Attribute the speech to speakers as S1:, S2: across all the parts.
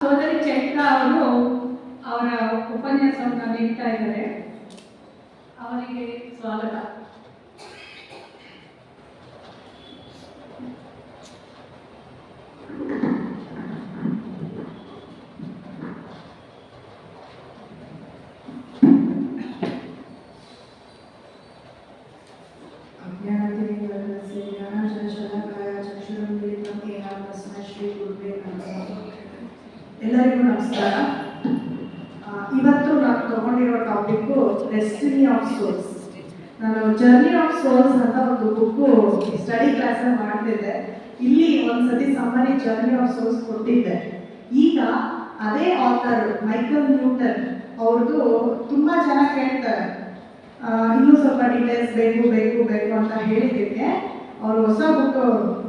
S1: ಸೋದರಿ ಚೈತ್ರ ಅವರು ಅವರ ಉಪನ್ಯಾಸವನ್ನು ನೀಡ್ತಾ ಇದ್ದಾರೆ. ಅವರಿಗೆ ಸ್ವಾಗತ.
S2: ಎಲ್ಲರಿಗೂ ನಮಸ್ಕಾರ. ಇವತ್ತು ನಾನು ತಗೊಂಡಿರೋ ಟಾಪಿಕ್ಕು ಡೆಸ್ಟಿನಿ ಆಫ್ ಸೋಲ್ಸ್. ನಾನು ಜರ್ನಿ ಆಫ್ ಸೋಲ್ಸ್ ಅಂತ ಒಂದು ಬುಕ್ಕು ಸ್ಟಡಿ ಕ್ಲಾಸಲ್ಲಿ ಮಾಡ್ತಿದ್ದೆ. ಇಲ್ಲಿ ಒಂದ್ಸತಿ ಸಮ್ಮರಿ ಜರ್ನಿ ಆಫ್ ಸೋಲ್ಸ್ ಕೊಟ್ಟಿದ್ದೆ. ಈಗ ಅದೇ ಆಥರ್ ಮೈಕಲ್ ನ್ಯೂಟನ್ ಅವ್ರದ್ದು ತುಂಬ ಜನ ಕೇಳ್ತಾರೆ, ಇನ್ನೂ ಸ್ವಲ್ಪ ಡೀಟೇಲ್ಸ್ ಬೇಕು ಬೇಕು ಬೇಕು ಅಂತ ಹೇಳಿದ್ದಕ್ಕೆ ಅವರು ಹೊಸ ಬುಕ್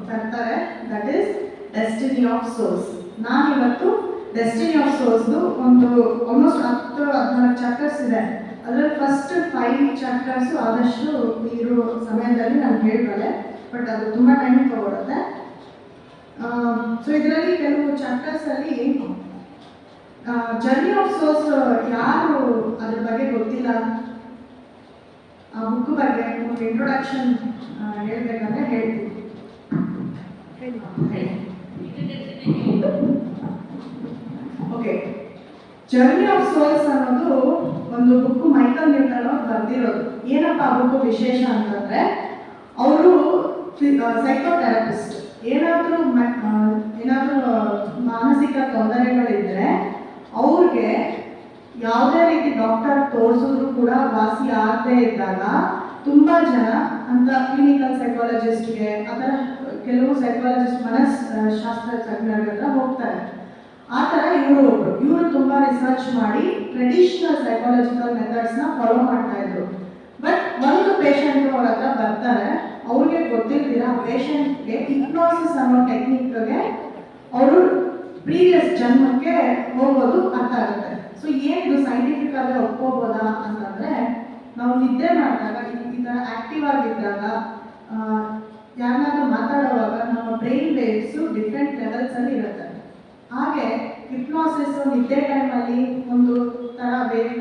S2: ತರ್ತಾರೆ. That is destiny of souls. ನಾನಿವತ್ತು ಡೆಸ್ಟಿನಿ ಆಫ್ ಸೋಲ್ಸ್ದು ಒಂದು ಆಲ್ಮೋಸ್ಟ್ 10-14 ಚಾಪ್ಟರ್ಸ್ ಇದೆ. ಅದರಲ್ಲಿ ಫಸ್ಟ್ 5 ಚಾಪ್ಟರ್ಸು ಆದಷ್ಟು ಇರೋ ಸಮಯದಲ್ಲಿ ನಾನು ಹೇಳ್ಬಲ್ಲೆ, ಬಟ್ ಅದು ತುಂಬ ಟೈಮ್ ತಗೊಳುತ್ತೆ. ಸೊ ಇದರಲ್ಲಿ ಕೆಲವು ಚಾಪ್ಟರ್ಸಲ್ಲಿ ಜರ್ನಿ ಆಫ್ ಸೋಲ್ಸ್ ಯಾರು ಅದ್ರ ಬಗ್ಗೆ ಗೊತ್ತಿಲ್ಲ, ಆ ಬುಕ್ ಬಗ್ಗೆ ಒಂದು ಇಂಟ್ರೊಡಕ್ಷನ್ ಹೇಳ್ಬೇಕಂದ್ರೆ ಹೇಳ್ತೀನಿ. ಓಕೆ, ಜರ್ನಿ ಆಫ್ ಸೋಲ್ಸ್ ಅನ್ನೋದು ಒಂದು ಬುಕ್ ಮೈಕಲ್ ನ್ಯೂಟನ್ ಅವ್ರು ಬರೆದಿರೋದು. ಏನಪ್ಪ ಆ ಬುಕ್ ವಿಶೇಷ ಅಂತಂದ್ರೆ, ಅವರು ಸೈಕೋಥೆರಪಿಸ್ಟ್. ಏನಾದರೂ ಮಾನಸಿಕ ತೊಂದರೆಗಳಿದ್ರೆ ಅವ್ರಿಗೆ ಯಾವುದೇ ರೀತಿ ಡಾಕ್ಟರ್ ತೋರಿಸಿದ್ರು ಕೂಡ ವಾಸಿ ಆಗದೆ ಇದ್ದಾಗ ತುಂಬ ಜನ ಅಂತ ಕ್ಲಿನಿಕಲ್ ಸೈಕಾಲಜಿಸ್ಟ್ಗೆ ಅಥವಾ ಕೆಲವು ಸೈಕಾಲಜಿಸ್ಟ್ ಮನಸ್ಶಾಸ್ತ್ರ ತಜ್ಞರ ಹತ್ರ ಹೋಗ್ತಾರೆ. ಆ ಥರ ಇವರು ತುಂಬ ರಿಸರ್ಚ್ ಮಾಡಿ ಟ್ರೆಡಿಷನಲ್ ಸೈಕಾಲಜಿಕಲ್ ಮೆಥಡ್ಸ್ನ ಫಾಲೋ ಮಾಡ್ತಾ ಇದ್ರು. ಬಟ್ ಒಂದು ಪೇಷಂಟ್ ಅವ್ರ ಹತ್ರ ಬರ್ತಾರೆ, ಅವ್ರಿಗೆ ಗೊತ್ತಿರ್ತೀರ ಪೇಷಂಟ್ಗೆ ಹಿಪ್ನೋಸಿಸ್ ಅನ್ನೋ ಟೆಕ್ನಿಕ್ಗೆ ಅವರು ಪ್ರೀವಿಯಸ್ ಜನ್ಮಕ್ಕೆ ಹೋಗೋದು ಅರ್ಥ ಆಗುತ್ತೆ. ಸೊ ಏನಿದು ಸೈಂಟಿಫಿಕ್ ಆಗಿ ಒಪ್ಕೋಬೋದಾ ಅಂತಂದರೆ, ನಾವು ನಿದ್ದೆ ಮಾಡಿದಾಗ ಈ ಥರ ಆ್ಯಕ್ಟಿವ್ ಆಗಿದ್ದಾಗ ಯಾರನ್ನಾದ್ರೂ ಮಾತಾಡುವಾಗ ನಮ್ಮ ಬ್ರೈನ್ ವೇವ್ಸು ಡಿಫ್ರೆಂಟ್ ಲೆವೆಲ್ಸಲ್ಲಿ ಇರುತ್ತೆ. ಹಾಗೆ ಹಿಪ್ನೋಸಿಸ್ ನಿದ್ದೆ ಟೈಮಲ್ಲಿ ಒಂದು ಥರ ವೇವ್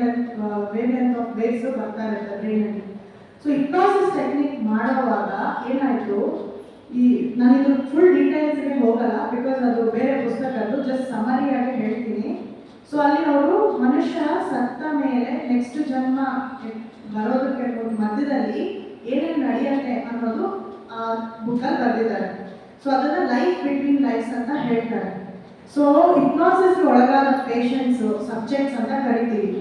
S2: ಲೆಂತ್ ಆಫ್ ವೇವ್ಸು ಬರ್ತಾ ಇರುತ್ತೆ ಬ್ರೈನಲ್ಲಿ. ಸೊ ಹಿಪ್ನೋಸಿಸ್ ಟೆಕ್ನಿಕ್ ಮಾಡುವಾಗ ಏನಾಯಿತು, ನಾನಿದು ಫುಲ್ ಡೀಟೇಲ್ಸ್ಗೆ ಹೋಗಲ್ಲ ಬಿಕಾಸ್ ಅದು ಬೇರೆ ಪುಸ್ತಕದ್ದು, ಜಸ್ಟ್ ಸಮರಿಯಾಗಿ ಹೇಳ್ತೀನಿ. ಸೊ ಅಲ್ಲಿ ಅವರು ಮನುಷ್ಯ ಸತ್ತ ಮೇಲೆ ನೆಕ್ಸ್ಟ್ ಜನ್ಮ ಬರೋದಕ್ಕೆ ಮಧ್ಯದಲ್ಲಿ ಏನೇನು ನಡೆಯುತ್ತೆ ಅನ್ನೋದು ಆ ಬುಕ್ಕಲ್ಲಿ ಬರೆದಿದ್ದಾರೆ. ಸೊ ಅದನ್ನು ಲೈಫ್ ಬಿಟ್ವೀನ್ ಲೈಫ್ಸ್ ಅಂತ ಹೇಳ್ತಾರೆ. ಸೊ ಹಿಪ್ನೋಸಿಸ್ ಒಳಗಾದ ಪೇಷಂಟ್ಸು ಸಬ್ಜೆಕ್ಟ್ಸ್ ಅಂತ ಕರಿತೀವಿ.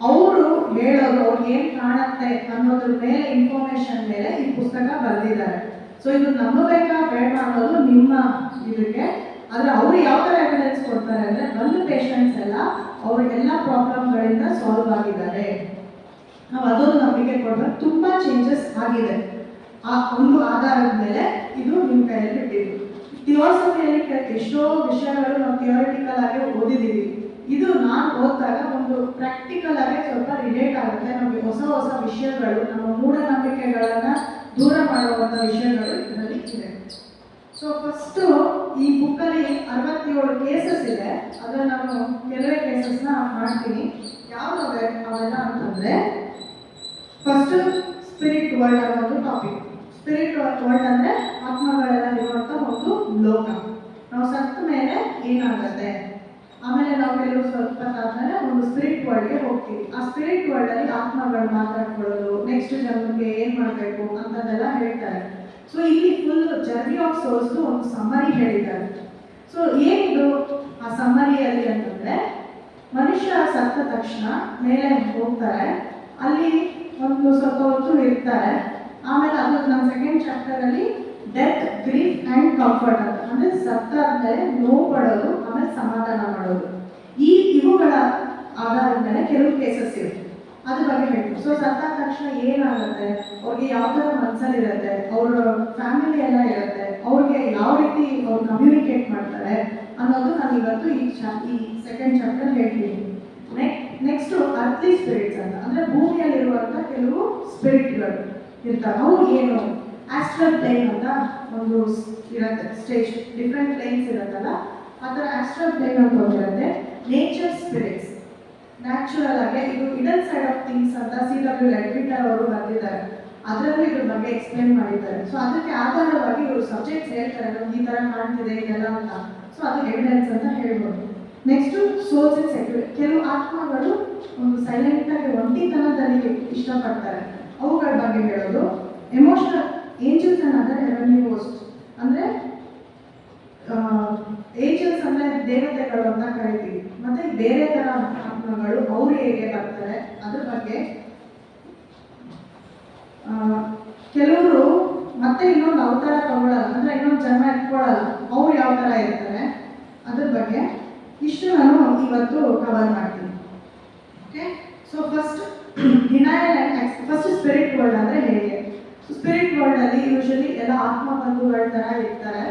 S2: ಅವರು ಹೇಳೋದು ಅವ್ರಿಗೆ ಏನು ಕಾಣುತ್ತೆ ಅನ್ನೋದ್ರ ಮೇಲೆ ಇನ್ಫಾರ್ಮೇಶನ್ ಮೇಲೆ ಈ ಪುಸ್ತಕ ಬರೆದಿದ್ದಾರೆ. ಸೊ ಇದು ನಂಬಬೇಕಾ ಬೇಡ ಅನ್ನೋದು ನಿಮ್ಮ ಇದಕ್ಕೆ. ಆದರೆ ಅವರು ಯಾವ ಥರ ಎವಿಡೆನ್ಸ್ ಕೊಡ್ತಾರೆ ಅಂದರೆ, ಒಂದು ಪೇಷಂಟ್ಸ್ ಎಲ್ಲ ಅವ್ರಿಗೆಲ್ಲ ಪ್ರಾಬ್ಲಮ್ಗಳಿಂದ ಸಾಲ್ವ್ ಆಗಿದ್ದಾರೆ, ನಾವು ಅದೊಂದು ನಂಬಿಕೆ ಕೊಡಬೇಕು. ತುಂಬ ಚೇಂಜಸ್ ಆಗಿದೆ. ಆ ಒಂದು ಆಧಾರದ ಮೇಲೆ ಇದು ನಿಮ್ಮ ಕೈಯಲ್ಲಿ ಬಿಟ್ಟಿದ್ದು. ಥಿಯೋಸಫಿಯಲ್ಲಿ ಎಷ್ಟೋ ವಿಷಯಗಳು ನಾವು ಥಿಯೋರಿಟಿಕಲ್ ಆಗಿ ಓದಿದ್ದೀವಿ. ಇದು ನಾನು ಓದಿದಾಗ ಒಂದು ಪ್ರಾಕ್ಟಿಕಲ್ ಆಗಿ ಸ್ವಲ್ಪ ರಿಲೇಟ್ ಆಗುತ್ತೆ. ನಮಗೆ ಹೊಸ ಹೊಸ ವಿಷಯಗಳು, ನಮ್ಮ ಮೂಢನಂಬಿಕೆಗಳನ್ನು ದೂರ ಮಾಡುವಂಥ ವಿಷಯಗಳು ಇದರಲ್ಲಿ ಇದೆ. ಸೊ ಫಸ್ಟು ಈ ಬುಕ್ಕಲ್ಲಿ 67 ಕೇಸಸ್ ಇದೆ. ಅದನ್ನು ನಾನು ಕೆಲವೇ ಕೇಸಸ್ನ ಮಾಡ್ತೀನಿ. ಯಾವುದವೆ ಅವೆಲ್ಲ ಅಂತಂದರೆ, ಫಸ್ಟು ಸ್ಪಿರಿಟ್ ವರ್ಲ್ಡ್ ಅನ್ನೋದು ಟಾಪಿಕ್. ಸ್ಪಿರಿಟ್ ವರ್ಲ್ಡ್ ಅಂದರೆ ಆತ್ಮಗಳೆಲ್ಲ ಇರುವಂಥ ಒಂದು ಲೋಕ. ನಾವು ಸತ್ತ ಮೇಲೆ ಏನಾಗುತ್ತೆ, ಆಮೇಲೆ ನಾವು ಕೆಲವು ಸ್ವಲ್ಪ ಆದಮೇಲೆ ಒಂದು ಸ್ಪಿರಿಟ್ ವರ್ಲ್ಡ್ಗೆ ಹೋಗ್ತೀವಿ. ಆ ಸ್ಪಿರಿಟ್ ವರ್ಲ್ಡಲ್ಲಿ ಆತ್ಮಗಳು ಮಾತಾಡ್ಕೊಳ್ಳೋದು, ನೆಕ್ಸ್ಟ್ ಜನ್ಮಕ್ಕೆ ಏನು ಮಾಡಬೇಕು ಅಂತದೆಲ್ಲ ಹೇಳ್ತಾರೆ. ಸೊ ಇಲ್ಲಿ ಫುಲ್ ಜರ್ನಿ ಆಫ್ ಸೋಲ್ಸ್ದು ಒಂದು ಸಮ್ಮರಿ ಹೇಳಿದ್ದಾರೆ. ಸೊ ಏನಿದು ಆ ಸಮ್ಮರಿಯಲ್ಲಿ ಅಂತಂದರೆ, ಮನುಷ್ಯ ಸತ್ತ ತಕ್ಷಣ ಮೇಲೆ ಹೋಗ್ತಾರೆ, ಅಲ್ಲಿ ಒಂದು ಸ್ವಲ್ಪ ಹೊತ್ತು ಇರ್ತಾರೆ. ಆಮೇಲೆ ಅದು ನಮ್ಮ ಸೆಕೆಂಡ್ ಚಾಪ್ಟರಲ್ಲಿ ಡೆತ್, ಗ್ರೀಫ್ ಆ್ಯಂಡ್ ಕಂಫರ್ಟ್ ಅಂತ, ಅಂದರೆ ಸತ್ತಾದ್ಮೇಲೆ ನೋವು ಪಡೋದು, ಆಮೇಲೆ ಸಮಾಧಾನ ಮಾಡೋದು, ಇವುಗಳ ಆಧಾರದ ಮೇಲೆ ಕೆಲವು ಕೇಸಸ್ ಇರುತ್ತೆ. ಅದ್ರ ಬಗ್ಗೆ ಹೇಳ್ತೀವಿ. ಸೊ ಸತ್ತಾದ ತಕ್ಷಣ ಏನಾಗುತ್ತೆ, ಅವ್ರಿಗೆ ಯಾವ ಥರ ಮನಸ್ಸಲ್ಲಿರುತ್ತೆ, ಅವ್ರ ಫ್ಯಾಮಿಲಿ ಎಲ್ಲ ಇರುತ್ತೆ, ಅವ್ರಿಗೆ ಯಾವ ರೀತಿ ಅವ್ರು ಕಮ್ಯುನಿಕೇಟ್ ಮಾಡ್ತಾರೆ ಅನ್ನೋದು ನಾನು ಇವತ್ತು ಈ ಸೆಕೆಂಡ್ ಚಾಪ್ಟರ್ ಹೇಳ್ತೀನಿ. ನೆಕ್ಸ್ಟು ಅರ್ಥ್ಲಿ ಸ್ಪಿರಿಟ್ಸ್ ಅಂತ, ಅಂದರೆ ಭೂಮಿಯಲ್ಲಿರುವಂಥ ಕೆಲವು ಸ್ಪಿರಿಟ್ಗಳು ಇರ್ತಾರೆ. ಅವು ಏನು, ಆಸ್ಟ್ರಲ್ ಪ್ಲೇನ್ ಅಂತ ಒಂದು ಇರುತ್ತೆ ಸ್ಟೇಜ್, ಡಿಫ್ರೆಂಟ್ ಪ್ಲೇನ್ಸ್ ಇರುತ್ತಲ್ಲ, ಆ ಥರ ಆಸ್ಟ್ರಲ್ ಪ್ಲೇನ್ ಅಂತ ಒಂದಿರುತ್ತೆ. Nature spirits. ನ್ಯಾಚುರಲ್ ಆಗಿ ಇದು ಇಡನ್ ಸೈಡ್ ಆಫ್ ಥಿಂಗ್ಸ್ ಅಂತ C.W. ಲೆಡ್ವಿಟರ್ ಅವರು ಬರೆದಿದ್ದಾರೆ. ಅದರಲ್ಲೂ ಇದ್ರ ಬಗ್ಗೆ ಎಕ್ಸ್ಪ್ಲೇನ್ ಮಾಡಿದ್ದಾರೆ. ಸೊ ಅದಕ್ಕೆ ಆಧಾರವಾಗಿ ಇವರು ಸಬ್ಜೆಕ್ಟ್ಸ್ ಹೇಳ್ತಾರೆ, ನಮ್ಗೆ ಈ ಥರ ಕಾಣ್ತಿದೆ ಇದೆಲ್ಲ ಅಂತ. ಸೊ ಅದು ಎವಿಡೆನ್ಸ್ ಅಂತ ಹೇಳ್ಬೋದು. ನೆಕ್ಸ್ಟು ಸೋಲ್ಸ್ ಇನ್ ಸೆಕ್ಯೂರಿಟಿ. ಕೆಲವು ಆತ್ಮಗಳು ಒಂದು ಸೈಲೆಂಟಾಗಿ ಒಂಟಿತನದಲ್ಲಿ ಇಷ್ಟಪಡ್ತಾರೆ, ಅವುಗಳ ಬಗ್ಗೆ ಹೇಳೋದು. ಎಮೋಷನಲ್ ಏಂಜಲ್ಸ್ ಅನ್ನೋದ್ರೆ ಹೆವೆನ್ಲಿ ಹೋಸ್ಟ್, ಅಂದರೆ ಏಂಜಲ್ಸ್ ಅಂದರೆ ದೇವತೆಗಳು ಅಂತ ಕರಿತೀವಿ. ಮತ್ತು ಬೇರೆ ಥರ ಆತ್ಮಗಳು ಅವ್ರು ಹೇಗೆ ಬರ್ತಾರೆ ಅದ್ರ ಬಗ್ಗೆ. ಕೆಲವರು ಮತ್ತೆ ಇನ್ನೊಂದು ಅವತಾರ ತಗೊಳ್ಳಲ್ಲ, ಅಂದರೆ ಇನ್ನೊಂದು ಜನ್ಮ ಎತ್ಕೊಳ್ಳಲ್ಲ, ಅವ್ರು ಯಾವ ಥರ ಇರ್ತಾರೆ ಅದ್ರ ಬಗ್ಗೆ ಇಷ್ಟು ನಾನು ಇವತ್ತು ಕವರ್ ಮಾಡ್ತೀನಿ. Okay, so first denial and first spirit world ಅಂದರೆ ಹೇಗೆ. ಸ್ಪಿರಿಟ್ ವರ್ಲ್ಡಲ್ಲಿ ಯೂಶಲಿ ಎಲ್ಲ ಆತ್ಮ ಬಂಧುಗಳ ಥರ ಇರ್ತಾರೆ.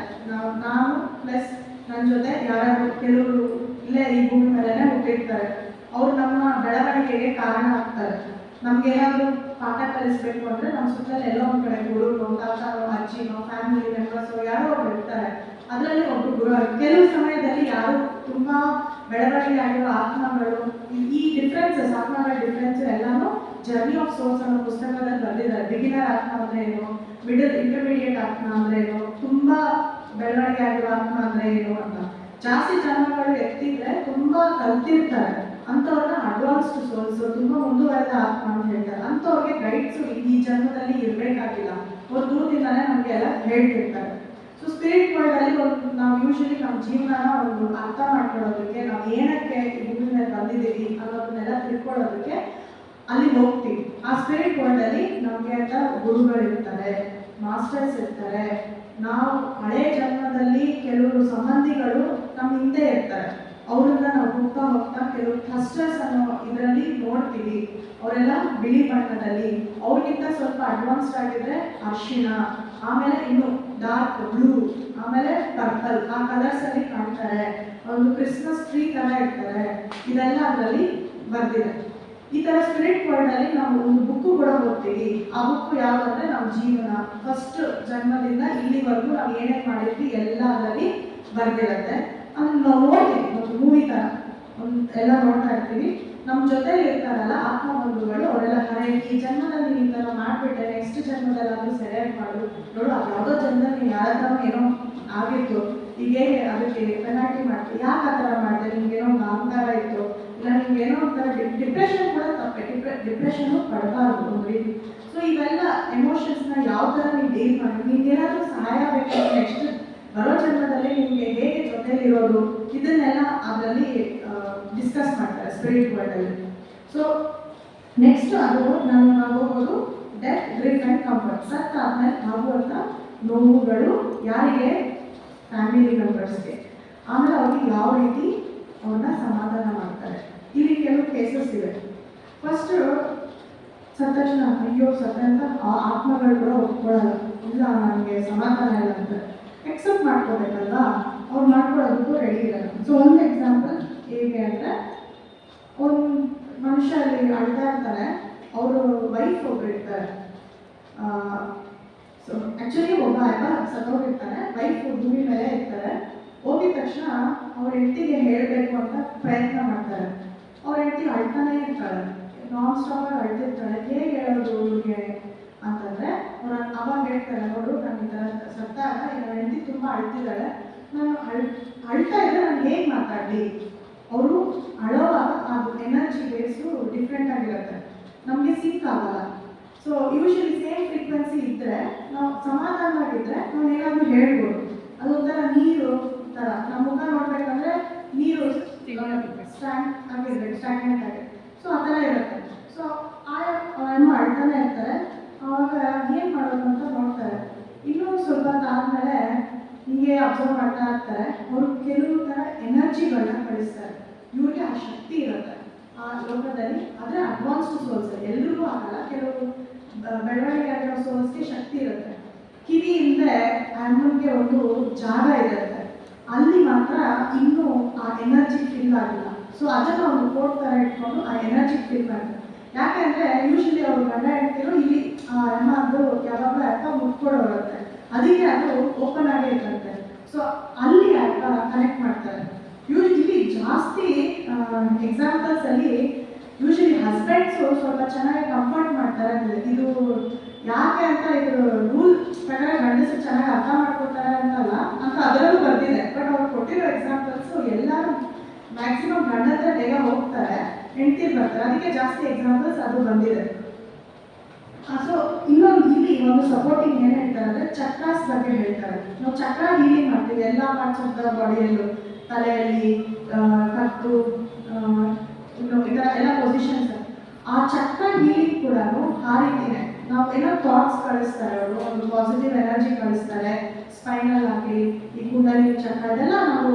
S2: ನಾನು ಪ್ಲಸ್ ನನ್ನ ಜೊತೆ ಯಾರಾದರೂ ಕೆಲವರು ಇಲ್ಲೇ ಈ ಭೂಮಿ ಮೇಲೆನೇ ಹುಟ್ಟಿರ್ತಾರೆ. ಅವ್ರು ನಮ್ಮ ಬೆಳವಣಿಗೆಗೆ ಕಾರಣ ಆಗ್ತಾರೆ. ನಮಗೇನಾದರೂ ಪಾಠ ಕಲಿಸ್ಬೇಕು ಅಂದರೆ ನಮ್ಮ ಸುತ್ತಲೂ ಎಲ್ಲೋ ಒಂದು ಕಡೆ ಗುರುನೋ, ತಾತನೋ, ಅಜ್ಜಿನೋ, ಫ್ಯಾಮಿಲಿ ಮೆಂಬರ್ಸೋ ಯಾರೋ ಒಬ್ರು ಇರ್ತಾರೆ. ಅದರಲ್ಲಿ ಒಬ್ಬರು ಗುರು. ಕೆಲವು ಸಮಯದಲ್ಲಿ ಯಾರು ತುಂಬ ಬೆಳವಣಿಗೆ ಆಗಿರೋ ಆತ್ಮಗಳು, ಈ ಡಿಫ್ರೆನ್ಸಸ್, ಆತ್ಮಗಳ ಡಿಫ್ರೆನ್ಸ್ ಎಲ್ಲಾನು ಜರ್ನಿ ಆಫ್ ಸೋಲ್ಸ್ ಅನ್ನೋ ಪುಸ್ತಕದಲ್ಲಿ ಬರೆದಿದ್ದಾರೆ. ಬಿಗಿನರ್ ಆತ್ಮ ಅಂದರೆ ಏನು, ಮಿಡಲ್ ಇಂಟರ್ಮೀಡಿಯೇಟ್ ಆತ್ಮ ಅಂದರೆ ಏನು, ತುಂಬ ಬೆಳವಣಿಗೆ ಆಗಿರೋ ಆತ್ಮ ಅಂದರೆ ಏನು ಅಂತ. ಜಾಸ್ತಿ ಜನ್ಮಗಳು ಎತ್ತಿದ್ರೆ ತುಂಬ ಕಲ್ತಿರ್ತಾರೆ, ಅಂಥವ್ರನ್ನ ಅಡ್ವಾನ್ಸ್ಡ್ ಸೋಲ್ಸ್, ತುಂಬ ಮುಂದುವರೆದ ಆತ್ಮ ಅಂತ ಹೇಳ್ತಾರೆ. ಅಂಥವ್ರಿಗೆ ಗೈಡ್ಸು ಈ ಜನ್ಮದಲ್ಲಿ ಇರಬೇಕಾಗಿಲ್ಲ, ಅವ್ರು ದೂರದಿಂದಲೇ ನಮಗೆಲ್ಲ ಹೇಳ್ತಿರ್ತಾರೆ. ಸೊ ಸ್ಪಿರಿಟ್ ವರ್ಲ್ಡಲ್ಲಿ ಒಂದು ನಾವು ಯೂಶಲಿ ನಮ್ಮ ಜೀವನನ ಒಂದು ಅರ್ಥ ಮಾಡ್ಕೊಳ್ಳೋದಕ್ಕೆ, ನಾವು ಏನಕ್ಕೆ ಈ ಭೂಮಿ ಮೇಲೆ ಬಂದಿದ್ದೀವಿ ಅನ್ನೋದನ್ನೆಲ್ಲ ತಿಳ್ಕೊಳ್ಳೋದಕ್ಕೆ ಅಲ್ಲಿ ಹೋಗ್ತೀವಿ. ಆ ಸ್ಪಿರಿಟ್ ವರ್ಲ್ಡಲ್ಲಿ ನಮಗೆ ಅಂತ ಗುರುಗಳಿರ್ತಾರೆ, ಮಾಸ್ಟರ್ಸ್ ಇರ್ತಾರೆ. ನಾವು ಹಳೆ ಜನ್ಮದಲ್ಲಿ ಕೆಲವರು ಸಂಬಂಧಿಗಳು ನಮ್ಮ ಹಿಂದೆ ಇರ್ತಾರೆ, ಅವರನ್ನ ನಾವು ಹೋಗ್ತಾ ಹೋಗ್ತಾ ಕೆಲವು ಕ್ಲಸ್ಟರ್ಸ್ ಅನ್ನೋ ಇದರಲ್ಲಿ ನೋಡ್ತೀವಿ. ಅವರೆಲ್ಲ ಬಿಳಿ ಬಣ್ಣದಲ್ಲಿ, ಅವ್ರಿಗಿಂತ ಸ್ವಲ್ಪ ಅಡ್ವಾನ್ಸ್ಡ್ ಆಗಿದ್ರೆ ಅರ್ಶಿಣ, ಆಮೇಲೆ ಇನ್ನು ಡಾರ್ಕ್ ಬ್ಲೂ, ಆಮೇಲೆ ಪರ್ಪಲ್, ಆ ಕಲರ್ಸ್ ಅಲ್ಲಿ ಕಾಣ್ತಾರೆ. ಒಂದು ಕ್ರಿಸ್ಮಸ್ ಟ್ರೀ ತರ ಇರ್ತಾರೆ. ಇದೆಲ್ಲ ಅದರಲ್ಲಿ ಬರ್ದಿದೆ. ಈ ಥರ ಸ್ಪಿರಿಟ್ ವರ್ಲ್ಡಲ್ಲಿ ನಾವು ಒಂದು ಬುಕ್ಕು ಕೂಡ ಓದ್ತೀವಿ. ಆ ಬುಕ್ಕು ಯಾವುದಂದ್ರೆ ನಮ್ಮ ಜೀವನ, ಫಸ್ಟ್ ಜನ್ಮದಿಂದ ಇಲ್ಲಿವರೆಗೂ ನಾವು ಏನೇನು ಮಾಡಿದ್ವಿ ಎಲ್ಲ ಅದರಲ್ಲಿ ಬರ್ದಿರುತ್ತೆ. ಅದನ್ನ ನಾವು ನೋಡ್ತೀವಿ, ಒಂದು ಮೂವಿ ಥರ ಎಲ್ಲ ನೋಡ್ತಾ ಇರ್ತೀವಿ. ನಮ್ಮ ಜೊತೆಲಿ ಇರ್ತಾರಲ್ಲ ಆತ್ಮ ಬಂಧುಗಳು, ಅವರೆಲ್ಲ ಹರೇ ಈ ಜನ್ಮದಲ್ಲಿ ನೀನು ಈ ಥರ ಮಾಡಿಬಿಟ್ಟೆ, ನೆಕ್ಸ್ಟ್ ಜನ್ಮದಲ್ಲಿ ಅದು ಸರಿಯಾಗಿ ಮಾಡು, ನೋಡು ಅದು ಯಾವುದೋ ಜನ್ಮದಲ್ಲಿ ನೀನು ಯಾರ ಏನೋ ಆಗಿತ್ತು, ಈಗ ಅದಕ್ಕೆ ಪೆನಾಲ್ಟಿ ಮಾಡ್ತೀವಿ, ಯಾಕೆ ಆ ಥರ ಮಾಡಿದೆ, ನಿಮ್ಗೇನೋ ಒಂದು ಅಹಂಕಾರ ಇತ್ತು, ಇಲ್ಲ ನಿಮ್ಗೇನೋ ಒಂಥರ ಡಿಪ್ರೆಷನ್ ಕೂಡ ತಪ್ಪೆ, ಡಿಪ್ರೆಷನ್ನು ಪಡಬಾರ್ದು ಒಂದು ರೀತಿ. ಸೊ ಇವೆಲ್ಲ ಎಮೋಷನ್ಸ್ನ ಯಾವ ಥರ ನೀವು ಡೀಲ್ ಮಾಡಿ, ನಿಮ್ಗೇನಾದರೂ ಸಹಾಯ ಬೇಕು ನೆಕ್ಸ್ಟ್ ಬರೋ ಜನ್ಮದಲ್ಲಿ ನಿಮಗೆ ಹೇಗೆ ಜೊತೆಲಿರೋದು, ಇದನ್ನೆಲ್ಲ ಅದರಲ್ಲಿ ಡಿಸ್ಕಸ್ ಮಾಡ್ತಾರೆ ಸ್ಪಿರಿಟ್ ವರ್ಲ್ಡಲ್ಲಿ. ಸೊ ನೆಕ್ಸ್ಟ್ ಅದು ನಾನು ಆಗೋದು ಡೆತ್, ಗ್ರೀಫ್ ಆ್ಯಂಡ್ ಕಂಫರ್ಟ್. ಸತ್ ಆದ್ಮೇಲೆ ಆಗುವಂಥ ನೋವುಗಳು ಯಾರಿಗೆ, ಫ್ಯಾಮಿಲಿ ಮೆಂಬರ್ಸ್ಗೆ. ಆಮೇಲೆ ಅವ್ರಿಗೆ ಯಾವ ರೀತಿ ಅವ್ರನ್ನ ಸಮಾಧಾನ ಮಾಡ್ತಾರೆ. ಇಲ್ಲಿ ಕೆಲವು ಕೇಸಸ್ ಇವೆ. ಫಸ್ಟು ಸತ್ತ ತಕ್ಷಣ ಅಯ್ಯೋ ಸತ್ತ ಅಂತ ಆ ಆತ್ಮಗಳು ಕೂಡ ಒಪ್ಕೊಳ್ಳಲ್ಲ, ಇಲ್ಲ ನನಗೆ ಸಮಾಧಾನ ಇಲ್ಲ ಅಂತ ಎಕ್ಸೆಪ್ಟ್ ಮಾಡ್ಕೋಬೇಕಲ್ವಾ, ಅವ್ರು ಮಾಡ್ಕೊಳ್ಳೋದಕ್ಕೂ ರೆಡಿ ಇರಲ್ಲ. ಸೊ ಒಂದು ಎಕ್ಸಾಂಪಲ್ ಹೇಗೆ ಅಂದರೆ, ಒಂದು ಮನುಷ್ಯ ಅಲ್ಲಿ ಅಳ್ತಾ ಇರ್ತಾರೆ, ಅವರು ವೈಫ್ ಒಬ್ರು ಇರ್ತಾರೆ. ಸೊ ಆ್ಯಕ್ಚುಲಿ ಒಬ್ಬ ಸತ್ತೋಗಿರ್ತಾನೆ, ವೈಫ್ ಭೂಮಿ ಮೇಲೆ ಇರ್ತಾರೆ. ಹೋಗಿದ ತಕ್ಷಣ ಅವ್ರ ಹೆಂಡತಿಗೆ ಹೇಳಬೇಕು ಅಂತ ಪ್ರಯತ್ನ ಮಾಡ್ತಾರೆ. ಅವ್ರ ಹೆಂಡತಿ ಅಳ್ತಾನೆ ಇರ್ತಾಳೆ, ನಾನ್ ಸ್ಟಾಪಾಗಿ ಅಳ್ತಿರ್ತಾಳೆ. ಹೇಗೆ ಹೇಳೋದು ಅವ್ರಿಗೆ ಅಂತಂದರೆ ಅವಾಗ ಹೇಳ್ತಾರೆ, ನೋಡು ನಾನು ಈ ಥರ ಸತ್ತಾಗ ನನ್ನ ಹೆಂಡತಿ ತುಂಬ ಅಳ್ತಿದ್ದಾಳೆ, ನಾನು ಅಳ್ತಾ ಇದ್ದರೆ ನಾನು ಹೇಗೆ ಮಾತಾಡಲಿ. ಅವರು ಅಳೋವಾಗ ಅದು ಎನರ್ಜಿ ಬೇಸು ಡಿಫ್ರೆಂಟ್ ಆಗಿರುತ್ತೆ, ನಮಗೆ ಸಿಂಕ್ ಆಗಲ್ಲ. ಸೊ ಯೂಶಲಿ ಸೇಮ್ ಫ್ರೀಕ್ವೆನ್ಸಿ ಇದ್ದರೆ, ನಾವು ಸಮಾಧಾನವಾಗಿದ್ದರೆ ನಾವು ಏನಾದರೂ ಹೇಳ್ಬೋದು. ಅದೊಂಥರ ನೀರು ಥರ, ನಮ್ಮ ಮುಖ ನೋಡ್ಬೇಕಂದ್ರೆ ನೀರು ಸ್ಟ್ಯಾಗ್ನೆಂಟ್ ಆಗಿದೆ. ಸೊ ಆ ಥರ ಇರುತ್ತೆ. ಸೊ ಏನೋ ಅಳ್ತಾನೆ ಇರ್ತಾರೆ. ಆವಾಗ ಏನು ಮಾಡೋದು ಅಂತ ನೋಡ್ತಾರೆ. ಇನ್ನೂ ಸ್ವಲ್ಪ ಆದಮೇಲೆ ಹಿಂಗೆ ಅಬ್ಸರ್ವ್ ಮಾಡ್ತಾ ಇರ್ತಾರೆ. ಅವರು ಕೆಲವು ಥರ ಎನರ್ಜಿಗಳನ್ನ ಕಳಿಸ್ತಾರೆ. ಇವ್ರಿಗೆ ಆ ಶಕ್ತಿ ಇರುತ್ತೆ ಆ ಲೋಕದಲ್ಲಿ. ಆದರೆ ಅಡ್ವಾನ್ಸ್ಡ್ ಸೋಲ್ಸ್ ಎಲ್ರಿಗೂ ಆಗಲ್ಲ, ಕೆಲವು ಬೆಳವಣಿಗೆ ಆಗಿರೋ ಸೋಲ್ಸ್ಗೆ ಶಕ್ತಿ ಇರುತ್ತೆ. ಕಿವಿ ಹಿಂದೆ ಆ್ಯನಿಮಲ್ಗೆ ಒಂದು ಜಾಗ ಇರುತ್ತೆ, ಅಲ್ಲಿ ಮಾತ್ರ ಇನ್ನೂ ಆ ಎನರ್ಜಿ ಫಿಲ್ ಆಗಿಲ್ಲ. ಸೊ ಅದನ್ನು ಒಂದು ಕೋಟ್ ಥರ ಇಟ್ಕೊಂಡು ಆ ಎನರ್ಜಿ ಫಿಲ್ ಮಾಡ್ತಾರೆ. ಯಾಕೆಂದರೆ ಯೂಶಲಿ ಅವರು ಗಂಡ ಹೇಳ್ತಿರೋ ಇಲ್ಲಿ ಅದು ಯಾವಾಗಲೂ ಅರ್ಥ ಮುಟ್ಕೊಳ್ಳೋರುತ್ತೆ, ಅದಕ್ಕೆ ಅದು ಓಪನ್ ಆಗೇ ಇರುತ್ತೆ. ಸೊ ಅಲ್ಲಿ ಅರ್ಥ ಕನೆಕ್ಟ್ ಮಾಡ್ತಾರೆ. ಇಲ್ಲಿ ಜಾಸ್ತಿ ಎಕ್ಸಾಂಪಲ್ಸ್ ಅಲ್ಲಿ ಯೂಶಲಿ ಹಸ್ಬೆಂಡ್ಸು ಸ್ವಲ್ಪ ಚೆನ್ನಾಗಿ ಕಂಫರ್ಟ್ ಮಾಡ್ತಾರೆ ಅಂದ್ರೆ ಇದು ಯಾಕೆ ಅಂತ ಇದು ರೂಲ್ ಪ್ರಕಾರ ಗಂಡಸರು ಚೆನ್ನಾಗಿ ಅರ್ಥ ಮಾಡ್ಕೊತಾರೆ ಅಂತಲ್ಲ ಅಂತ ಅದರಲ್ಲೂ ಬರ್ತಿದೆ. ಬಟ್ ಅವ್ರು ಕೊಟ್ಟಿರೋ ಎಕ್ಸಾಂಪಲ್ಸು ಎಲ್ಲರೂ ಮ್ಯಾಕ್ಸಿಮಮ್ ಗಂಡ ಹತ್ರ ಬೇಗ ಹೋಗ್ತಾರೆ, ಹೆಂಡ್ತಿ ಬರ್ತಾರೆ, ಅದಕ್ಕೆ ಜಾಸ್ತಿ ಎಕ್ಸಾಂಪಲ್ಸ್ ಅದು ಬಂದಿದೆ. ಸೊ ಇನ್ನೊಂದು ಇಲ್ಲಿ ಒಂದು ಸಪೋರ್ಟಿಂಗ್ ಏನು ಹೇಳ್ತಾರೆ ಅಂದರೆ ಚಕ್ರಾಸ್ ಬಗ್ಗೆ ಹೇಳ್ತಾರೆ. ನಾವು ಚಕ್ರ ಹೀಲಿಂಗ್ ಮಾಡ್ತೀವಿ ಎಲ್ಲ ಪಾರ್ಟ್ಸ್ ಆಫ್ ದ ಬಾಡಿಯಲ್ಲೂ, ತಲೆಯಲ್ಲಿ, ಕತ್ತು, ಇನ್ನು ಈ ಥರ ಎಲ್ಲ ಪೊಸಿಷನ್ಸ್. ಆ ಚಕ್ರ ಹೀಲಿಂಗ್ ಕೂಡ ಆ ರೀತಿನೇ ನಾವು ಏನೋ ಥಾಟ್ಸ್ ಕಳಿಸ್ತಾರೆ, ಅವರು ಒಂದು ಪಾಸಿಟಿವ್ ಎನರ್ಜಿ ಕಳಿಸ್ತಾರೆ, ಸ್ಪೈನಲ್ ಆಗಲಿ ಈ ಕುಂಡಲಿ ಚಕ್ರ ಇದೆಲ್ಲ ನಾವು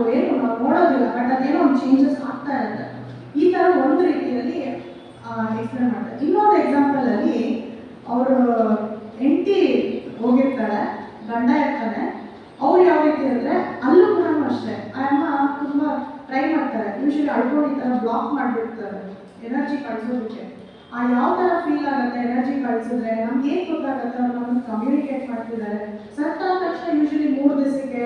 S2: ನೋಡೋದಿಲ್ಲ, ಬಟ್ ಅದೇನೋ ಒಂದು ಚೇಂಜಸ್ ಆಗ್ತಾ ಇರುತ್ತೆ. ಈ ಥರ ಒಂದು ರೀತಿಯಲ್ಲಿ ಎಕ್ಸ್ಪ್ಲೇನ್ ಮಾಡ್ತಾರೆ. ಇನ್ನೊಂದು ಎಕ್ಸಾಂಪಲಲ್ಲಿ ಅವರು ಹೆಂಡತಿ ಹೋಗಿರ್ತಾಳೆ, ಗಂಡ ಇರ್ತಾನೆ, ಅವ್ರು ಯಾವ ರೀತಿ ಅಂದರೆ ಅಲ್ಲೂ ಕೂಡ ಅಷ್ಟೇ ಆ ಅಮ್ಮ ತುಂಬ ಟ್ರೈ ಮಾಡ್ತಾರೆ, ಯೂಶಲಿ ಅಳ್ಕೊಂಡು ಈ ಥರ ಬ್ಲಾಕ್ ಮಾಡಿಬಿಡ್ತಾರೆ ಎನರ್ಜಿ ಕಳಿಸೋದಕ್ಕೆ. ಆ ಯಾವ ಥರ ಫೀಲ್ ಆಗುತ್ತೆ ಎನರ್ಜಿ ಕಳಿಸಿದ್ರೆ ನಮ್ಗೆ ಏನು ಗೊತ್ತಾಗುತ್ತೆ, ಅವ್ರು ನಮ್ಮನ್ನು ಕಮ್ಯುನಿಕೇಟ್ ಮಾಡ್ತಿದ್ದಾರೆ. ಸತ್ತ ಆದ ತಕ್ಷಣ ಯೂಶಲಿ 3 ದಿವಸಕ್ಕೆ,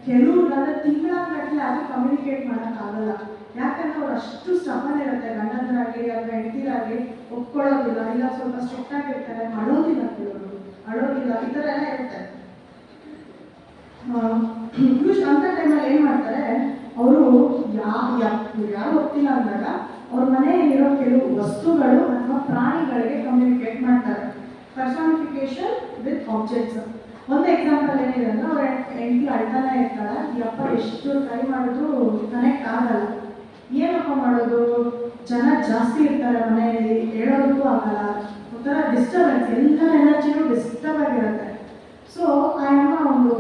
S2: ಕೆಲವ್ರಿಗಾದ್ರೆ ತಿಂಗಳಾಗಲೇ ಅದು ಕಮ್ಯುನಿಕೇಟ್ ಮಾಡೋಕ್ಕಾಗಲ್ಲ. ಯಾಕಂದ್ರೆ ಅವ್ರು ಅಷ್ಟು ಸ್ಟಬನ್ ಇರುತ್ತೆ, ಗಂಡಂದರಾಗಲಿ ಅಥವಾ ಹೆಂಡತಿರಾಗಲಿ ಒಪ್ಕೊಳ್ಳೋದಿಲ್ಲ, ಇಲ್ಲ ಸ್ವಲ್ಪ ಸ್ಟ್ರಿಕ್ಟ್ ಆಗಿರ್ತಾರೆ, ಅಳೋದಿಲ್ಲ, ಕೆಲವರು ಅಳೋದಿಲ್ಲ, ಈ ಥರ ಎಲ್ಲ ಇರುತ್ತೆ. ಅಂತ ಟೈಮಲ್ಲಿ ಏನು ಮಾಡ್ತಾರೆ ಅವರು, ಯಾರು ಗೊತ್ತಿಲ್ಲ ಅಂದಾಗ ಅವ್ರ ಮನೆಯಲ್ಲಿರೋ ಕೆಲವು ವಸ್ತುಗಳು ಅಥವಾ ಪ್ರಾಣಿಗಳಿಗೆ ಕಮ್ಯುನಿಕೇಟ್ ಮಾಡ್ತಾರೆ. Personification with objects. ಒಂದು ಎಕ್ಸಾಂಪಲ್ ಏನಿದೆ ಅಂದ್ರೆ ಅವ್ರ ಹೆಂಡತಿ ಅಳ್ತಾನೆ ಇರ್ತಾಳೆ, ಈ ಅಪ್ಪ ಎಷ್ಟು ಟ್ರೈ ಮಾಡಿದ್ರು ಕನೆಕ್ಟ್ ಆಗಲ್ಲ. ಏನಪ್ಪ ಮಾಡೋದು, ಜನ ಜಾಸ್ತಿ ಇರ್ತಾರೆ ಮನೆಯಲ್ಲಿ, ಹೇಳೋದಕ್ಕೂ ಆಗಲ್ಲ, ಒಂಥರ ಡಿಸ್ಟರ್ಬೆನ್ಸ್, ಎಲ್ಲರ ಎನರ್ಜಿನೂ ಡಿಸ್ಟರ್ಬ್ ಆಗಿರುತ್ತೆ. ಸೊ ಆ ಅಮ್ಮ ಒಂದು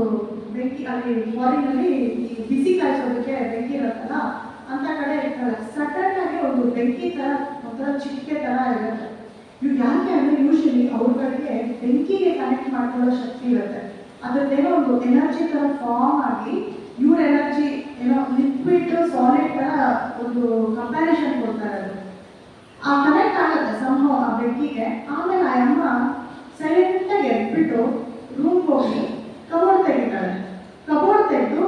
S2: ಬೆಂಕಿ, ಅಲ್ಲಿ ಫಾರಿನಲ್ಲಿ ಈ ಬಿಸಿ ಕಾಯಿಸೋದಕ್ಕೆ ಬೆಂಕಿ ಇರುತ್ತಲ್ಲ ಅಂತ ಕಡೆ ಇರ್ತಾಳೆ. ಸಡನ್ ಆಗಿ ಒಂದು ಬೆಂಕಿ ಥರ ಒಂಥರ ಚಿಕ್ಕೆ ಥರ ಇರುತ್ತೆ. ಇವು ಯಾಕೆ ಅಂದರೆ ಯೂಶಲಿ ಅವ್ರಗಳಿಗೆ ಬೆಂಕಿಗೆ ಕನೆಕ್ಟ್ ಮಾಡ್ಕೊಳ್ಳೋ ಶಕ್ತಿ ಇರುತ್ತೆ. ಅದ್ರದ್ದೇನೋ ಒಂದು ಎನರ್ಜಿ ಥರ ಫಾರ್ಮ್ ಆಗಿ ಇವ್ರ ಎನರ್ಜಿ ಏನೋ ಲಿಕ್ವಿಡ್ ಸಾಲಿಡ್ ಥರ ಒಂದು ಕಂಪ್ಯಾರಿಷನ್ ಕೊಡ್ತಾರೆ. ಅದು ಆ ಕನೆಕ್ಟ್ ಆಗುತ್ತೆ ಸಂಭವ ಆ ಬೆಂಕಿಗೆ. ಆಮೇಲೆ ಆ ಅಮ್ಮ ಸೈಲೆಂಟಾಗಿ ಎದ್ಬಿಟ್ಟು ರೂಮ್ ಹೋಗಿ ಕಬೋರ್ಡ್ ತೆಗಿತಾಳೆ. ಕಬೋರ್ಡ್ ತೆಗೆದು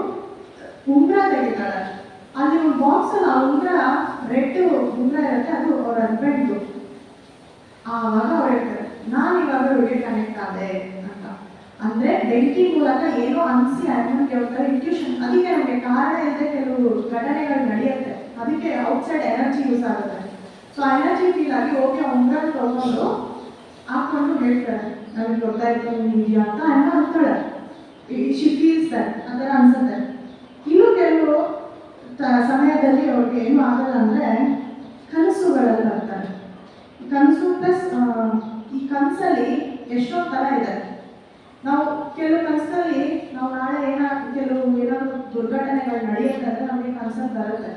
S2: ಉಂಗುರ ತೆಗಿತಾಳೆ. ಅಲ್ಲಿ ಒಂದು ಬಾಕ್ಸಲ್ಲಿ ಆ ಉಂಗುರ ರೆಡ್ ಉಂಗುರ ಇರುತ್ತೆ, ಅದು ಅವ್ರ ಹಸ್ಬೆಂಡ್ದು. ಆವಾಗ ಅವ್ರು ಹೇಳ್ತಾರೆ, ನಾನು ಇವಾಗ ಅವ್ರಿಗೆ ಕನೆಕ್ಟ್ ಆದೆ ಅಂತ. ಅಂದರೆ ಬೆಂಕಿ ಮೂಲಕ ಏನೋ ಅನಿಸಿ ಅಮ್ಮನಿಗೆ ಒಂಥರ ಇಂಟ್ಯೂಷನ್. ಅದಕ್ಕೆ ನಮಗೆ ಕಾರಣ ಇಲ್ಲದೆ ಕೆಲವು ಘಟನೆಗಳು ನಡೆಯುತ್ತೆ, ಅದಕ್ಕೆ ಔಟ್ಸೈಡ್ ಎನರ್ಜಿ ಯೂಸ್ ಆಗುತ್ತೆ. ಸೊ ಆ ಎನರ್ಜಿ ಫೀಲ್ ಆಗಿ ಹೋಗಿ ಆ ಉಂಗುರ ತಗೊಂಡು ಹಾಕೊಂಡು ಹೇಳ್ತಾರೆ, ನನಗೆ ಗೊತ್ತಾಯ್ತು ಇದೆಯಾ ಅಂತ ಅಮ್ಮ ಅಂತಾಳೆ. ಶಿ ಫೀಲ್ಸ್ ದಟ್, ಆ ಥರ ಅನ್ಸುತ್ತೆ. ಇನ್ನೂ ಕೆಲವು ಸಮಯದಲ್ಲಿ ಅವ್ರಿಗೆ ಏನು ಆಗಲ್ಲ ಅಂದರೆ ಕನಸುಗಳಲ್ಲಿ ಬರ್ತಾರೆ. ಕನಸು ಪ್ಲಸ್ ಈ ಕನಸಲ್ಲಿ ಎಷ್ಟೊಂದು ಥರ ಇದೆ. ನಾವು ಕೆಲವು ಕನಸಲ್ಲಿ ನಾವು ನಾಳೆ ಏನಾದರೂ ದುರ್ಘಟನೆಗಳು ನಡೆಯುತ್ತೆ ಅಂದರೆ ನಮಗೆ ಕನಸಲ್ಲಿ ಬರುತ್ತೆ.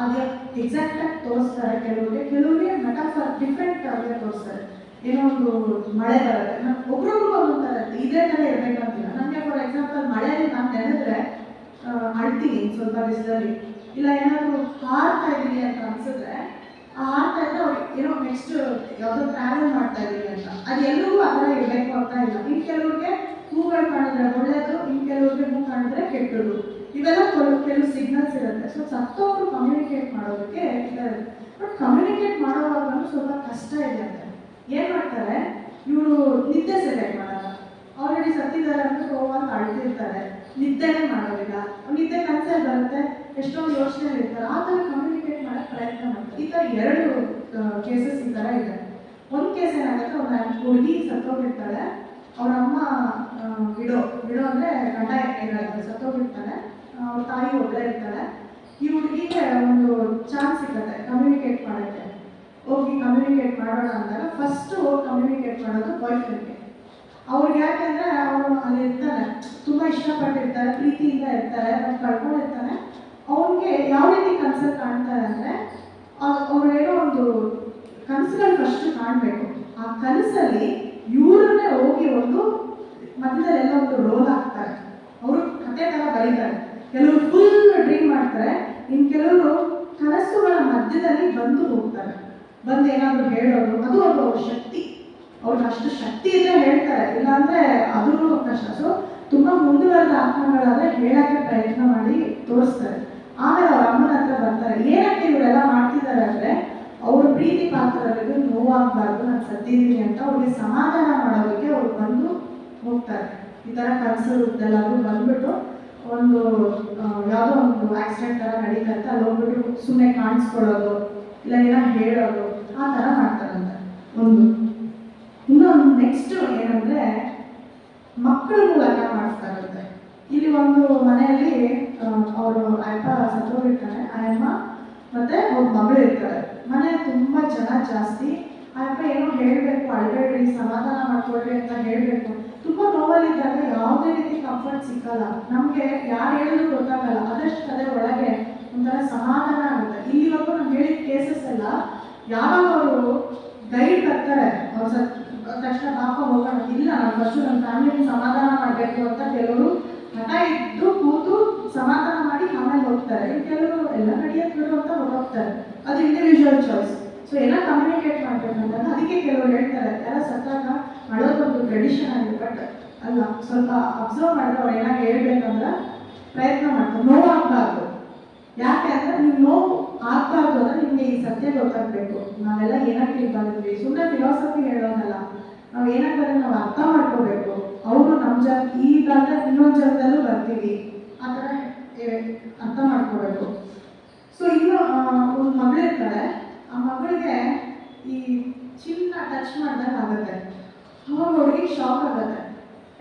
S2: ಅದು ಎಕ್ಸಾಕ್ಟಾಗಿ ತೋರಿಸ್ತಾರೆ ಕೆಲವರಿಗೆ ಮೆಟಾಫರ್ ಡಿಫ್ರೆಂಟ್ ಆಗಿ ತೋರಿಸ್ತಾರೆ. ಏನೋ ಒಂದು ಮಳೆ ಬರುತ್ತೆ, ಒಬ್ರೊಬ್ರಿಗೂ ಒಂದೊಂದು ಥರ ಇರುತ್ತೆ, ಇದೇ ಥರ ಇರಬೇಕಂತಿಲ್ಲ. ನನಗೆ ಫಾರ್ ಎಕ್ಸಾಂಪಲ್ ಮಳೆಯಲ್ಲಿ ನಾನು ನೆನೆದ್ರೆ ಅಳ್ತೀನಿ ಸ್ವಲ್ಪ ಬಿಸಿಲಲ್ಲಿ, ಇಲ್ಲ ಏನಾದರೂ ಹಾರ್ತಾ ಇದ್ದೀನಿ ಅಂತ ಅನ್ಸಿದ್ರೆ ಆ ಹಾರ್ತಾ ಇದ್ದರೆ ಅವ್ರಿಗೆ ಏನೋ ನೆಕ್ಸ್ಟ್ ಯಾವುದೋ ಟ್ರಾವೆಲ್ ಮಾಡ್ತಾ ಇದ್ದೀನಿ ಅಂತ. ಅದು ಎಲ್ಲರಿಗೂ ಆ ಥರ ಇರಬೇಕು ಅಂತ ಇಲ್ಲ. ಇನ್ನು ಕೆಲವ್ರಿಗೆ ಹೂಗಳು ಕಾಣಿದ್ರೆ ಒಳ್ಳೆಯದು, ಇನ್ನು ಕೆಲವ್ರಿಗೆ ಹೂ ಕಾಣಿದ್ರೆ ಕೆಟ್ಟದ್ದು. ಇವೆಲ್ಲ ಕೆಲವು ಸಿಗ್ನಲ್ಸ್ ಇರುತ್ತೆ. ಸೊ ಸತ್ತವರು ಕಮ್ಯುನಿಕೇಟ್ ಮಾಡೋದಕ್ಕೆ ಇದೆ. ಬಟ್ ಕಮ್ಯುನಿಕೇಟ್ ಮಾಡೋವಾಗ ಸ್ವಲ್ಪ ಕಷ್ಟ ಇದೆ ಅಂತ. ಏನು ಮಾಡ್ತಾರೆ, ಇವರು ನಿದ್ದೆ ಸೆಲೆಕ್ಟ್ ಮಾಡಲ್ಲ. ಆಲ್ರೆಡಿ ಸತ್ತಿದ್ದಾರೆ ಅಂತ ಅಂತ ಅಳ್ತಿರ್ತಾರೆ, ನಿದ್ದೆನೇ ಮಾಡೋದಿಲ್ಲ. ನಿದ್ದೆ ಕನ್ಸಲ್ಲಿ ಬರುತ್ತೆ, ಎಷ್ಟೊಂದು ಯೋಚನೆ ಇರ್ತಾರೆ, ಆ ಥರ ಕಮ್ಯುನಿಕೇಟ್ ಮಾಡೋಕ್ಕೆ ಪ್ರಯತ್ನ ಮಾಡ್ತಾರೆ. ಈ ಥರ 2 ಕೇಸಸ್ ಈ ಥರ ಇದೆ. ಒಂದು ಕೇಸ್ ಏನಾಗುತ್ತೆ, ಒಂದು ಹುಡುಗಿ ಸತ್ತೋಗಿರ್ತಾಳೆ, ಅವ್ರ ಅಮ್ಮ ವಿಡೋ ಅಂದರೆ ಗಂಡ ಏನಾಗುತ್ತೆ ಸತ್ತೋಗಿರ್ತಾನೆ, ಅವ್ರ ತಾಯಿ ಒಬ್ಬಳೇ ಇರ್ತಾಳೆ. ಈ ಹುಡುಗಿಗೆ ಒಂದು ಚಾನ್ಸ್ ಸಿಗುತ್ತೆ ಕಮ್ಯುನಿಕೇಟ್ ಮಾಡೋಕ್ಕೆ. ಹೋಗಿ ಕಮ್ಯುನಿಕೇಟ್ ಮಾಡೋಣ ಅಂದಾಗ ಫಸ್ಟು ಕಮ್ಯುನಿಕೇಟ್ ಮಾಡೋದು ಬಾಯ್ ಫ್ರೆಂಡ್ಗೆ. ಅವ್ರಿಗೆ ಯಾಕೆಂದರೆ ಅವರು ಅಲ್ಲಿ ಇರ್ತಾನೆ, ತುಂಬ ಇಷ್ಟಪಟ್ಟಿರ್ತಾರೆ, ಪ್ರೀತಿಯಿಂದ ಇರ್ತಾರೆ, ಅವ್ರು ಕಳ್ಕೊಂಡಿರ್ತಾನೆ. ಅವ್ನಿಗೆ ಯಾವ ರೀತಿ ಕನಸಲ್ಲಿ ಕಾಣ್ತಾರೆ ಅಂದರೆ ಅವ್ರು ಏನೋ ಒಂದು ಕನಸುಗಳು ಫಸ್ಟು ಕಾಣಬೇಕು. ಆ ಕನಸಲ್ಲಿ ಇವ್ರನ್ನೇ ಹೋಗಿ ಒಂದು ಮಧ್ಯದಲ್ಲೆಲ್ಲ ಒಂದು ರೋಲ್ ಹಾಕ್ತಾರೆ, ಅವರು ಕತೆ ಥರ ಬರೀತಾರೆ. ಕೆಲವರು ಫುಲ್ ಡ್ರೀಮ್ ಮಾಡ್ತಾರೆ, ಇನ್ನು ಕೆಲವರು ಕನಸುಗಳ ಮಧ್ಯದಲ್ಲಿ ಬಂದು ಹೋಗ್ತಾರೆ, ಬಂದು ಏನಾದರೂ ಹೇಳೋದು. ಅದು ಅವ್ರ ಶಕ್ತಿ, ಅವ್ರಿಗೆ ಅಷ್ಟು ಶಕ್ತಿ ಇದ್ರೆ ಹೇಳ್ತಾರೆ, ಇಲ್ಲಾಂದರೆ ಅದೂ ಕಷ್ಟ. ಸೊ ತುಂಬ ಮುಂದುವರೆದ ಆತ್ಮಗಳಾದರೆ ಹೇಳೋಕ್ಕೆ ಪ್ರಯತ್ನ ಮಾಡಿ ತೋರಿಸ್ತಾರೆ. ಆಮೇಲೆ ಅವ್ರ ಅಮ್ಮನ ಹತ್ರ ಬರ್ತಾರೆ, ಏನಕ್ಕೆ ಇವರೆಲ್ಲ ಮಾಡ್ತಾರೆ ನೋವಾಗಬಾರ್ದು, ನಾನು ಸತ್ತಿದ್ದೀನಿ ಅಂತ ಅವ್ರಿಗೆ ಸಮಾಧಾನ ಮಾಡೋದಕ್ಕೆ ಅವ್ರು ಬಂದು ಹೋಗ್ತಾರೆ. ಈ ಥರ ಕನಸು ಇದೆಲ್ಲರೂ ಬಂದ್ಬಿಟ್ಟು ಒಂದು ಯಾವುದೋ ಒಂದು ಆಕ್ಸಿಡೆಂಟ್ ಥರ ನಡೀತಂತೆ, ಅಲ್ಲಿ ಹೋಗ್ಬಿಟ್ಟು ಸುಮ್ಮನೆ ಕಾಣಿಸ್ಕೊಳ್ಳೋದು ಇಲ್ಲ ಏನೋ ಹೇಳೋದು ಆ ಥರ ಮಾಡ್ತಾರಂತೆ. ಒಂದು ಇನ್ನೊಂದು ನೆಕ್ಸ್ಟ್ ಏನಂದರೆ ಮಕ್ಕಳ ಮೂಲಕ ಮಾಡಿಸ್ತಾರಂತೆ. ಇಲ್ಲಿ ಒಂದು ಮನೆಯಲ್ಲಿ ಅವರು ಅಪ್ಪ ಸತ್ತೋಗಿರ್ತಾರೆ, ಅಮ್ಮ ಮತ್ತು ಅವ್ರ ಮಗಳು ಇರ್ತಾರೆ. ಮನೆ ತುಂಬ ಜನ ಜಾಸ್ತಿ. ಅಪ್ಪ ಏನೋ ಹೇಳಬೇಕು, ಅಳಬೇಡ್ರಿ, ಸಮಾಧಾನ ಮಾಡ್ಕೊಳ್ರಿ ಅಂತ ಹೇಳಬೇಕು. ತುಂಬ ನೋವಲ್ಲಿದ್ದಾಗ ಯಾವುದೇ ರೀತಿ ಕಂಫರ್ಟ್ ಸಿಕ್ಕಲ್ಲ, ನಮಗೆ ಯಾರು ಹೇಳಿದ್ರು ಗೊತ್ತಾಗಲ್ಲ. ಅದಷ್ಟು ಅದೇ ಒಳಗೆ ಒಂಥರ ಸಮಾಧಾನ ಆಗುತ್ತೆ. ಇಲ್ಲಿವರೆಗೂ ನಾನು ಹೇಳಿದ ಕೇಸಸ್ ಎಲ್ಲ ಯಾವಾಗ ಅವರು ಗೈಡ್ ಬರ್ತಾರೆ, ಅವ್ರು ತಕ್ಷಣ ಪಾಪ ಹೋಗೋಣ, ಇಲ್ಲ ನಾನು ಫಸ್ಟು ನನ್ನ ಫ್ಯಾಮಿಲಿನ ಸಮಾಧಾನ ಮಾಡಬೇಕು ಅಂತ ಕೆಲವರು ಹಠ ಇದ್ದು ಕೂತು ಸಮಾಧಾನ ಮಾಡಿ ಆಮೇಲೆ ಹೋಗ್ತಾರೆ. ಕೆಲವರು ಎಲ್ಲ ನಡೆಯಕ್ಕೆ ಬಿಡು ಅಂತ ಹೋಗ್ತಾರೆ. ಅದು ಇಂಡಿವಿಜುವಲ್ ಚಾಯ್ಸ್. ಸೊ ಎಲ್ಲ ಕಮ್ಯುನಿಕೇಟ್ ಮಾಡಬೇಕಂತಂದ್ರೆ ಅದಕ್ಕೆ ಕೆಲವರು ಹೇಳ್ತಾರೆ, ಎಲ್ಲ ಸತ್ತಾಗ ಮಾಡೋದೊಂದು ಟ್ರೆಡಿಷನ್ ಆಗಿದೆ. ಬಟ್ ಅಲ್ಲ, ಸ್ವಲ್ಪ ಅಬ್ಸರ್ವ್ ಮಾಡಿದ್ರೆ ಅವ್ರು ಏನಾಗಿ ಹೇಳ್ಬೇಕಂದ್ರೆ ಪ್ರಯತ್ನ ಮಾಡ್ತಾರೆ, ನೋವಾಗಬಾರ್ದು. ಯಾಕೆ ಅಂದರೆ ನೀವು ನೋವು ಆಗ್ಬಾರ್ದು ಅಂದರೆ ನಿಮಗೆ ಈ ಸತ್ಯ ಗೊತ್ತಾಗಬೇಕು. ನಾವೆಲ್ಲ ಏನಕ್ಕೆ ಬಂದಿದ್ವಿ, ಸುಮ್ಮನೆ ಫಿಲಾಸಫಿ ಹೇಳೋದಲ್ಲ. ನಾವು ಏನಕ್ಕಂದ್ರೆ ನಾವು ಅರ್ಥ ಮಾಡ್ಕೋಬೇಕು. ಅವರು ನಮ್ಮ ಈಗಾದ ಇನ್ನೊಂದು ಜಗದಲ್ಲೂ ಬರ್ತೀವಿ, ಆ ಥರ ಅರ್ಥ ಮಾಡ್ಕೋಬೇಕು. ಸೊ ಇನ್ನು ಒಂದು ಮಗಳಿರ್ತಾರೆ, ಆ ಮಗಳಿಗೆ ಈ ಚಿನ್ನ ಟಚ್ ಮಾಡಿದಾಗ ಆಗುತ್ತೆ. ಅವಾಗ ಅವಳಿಗೆ ಶಾಕ್ ಆಗುತ್ತೆ.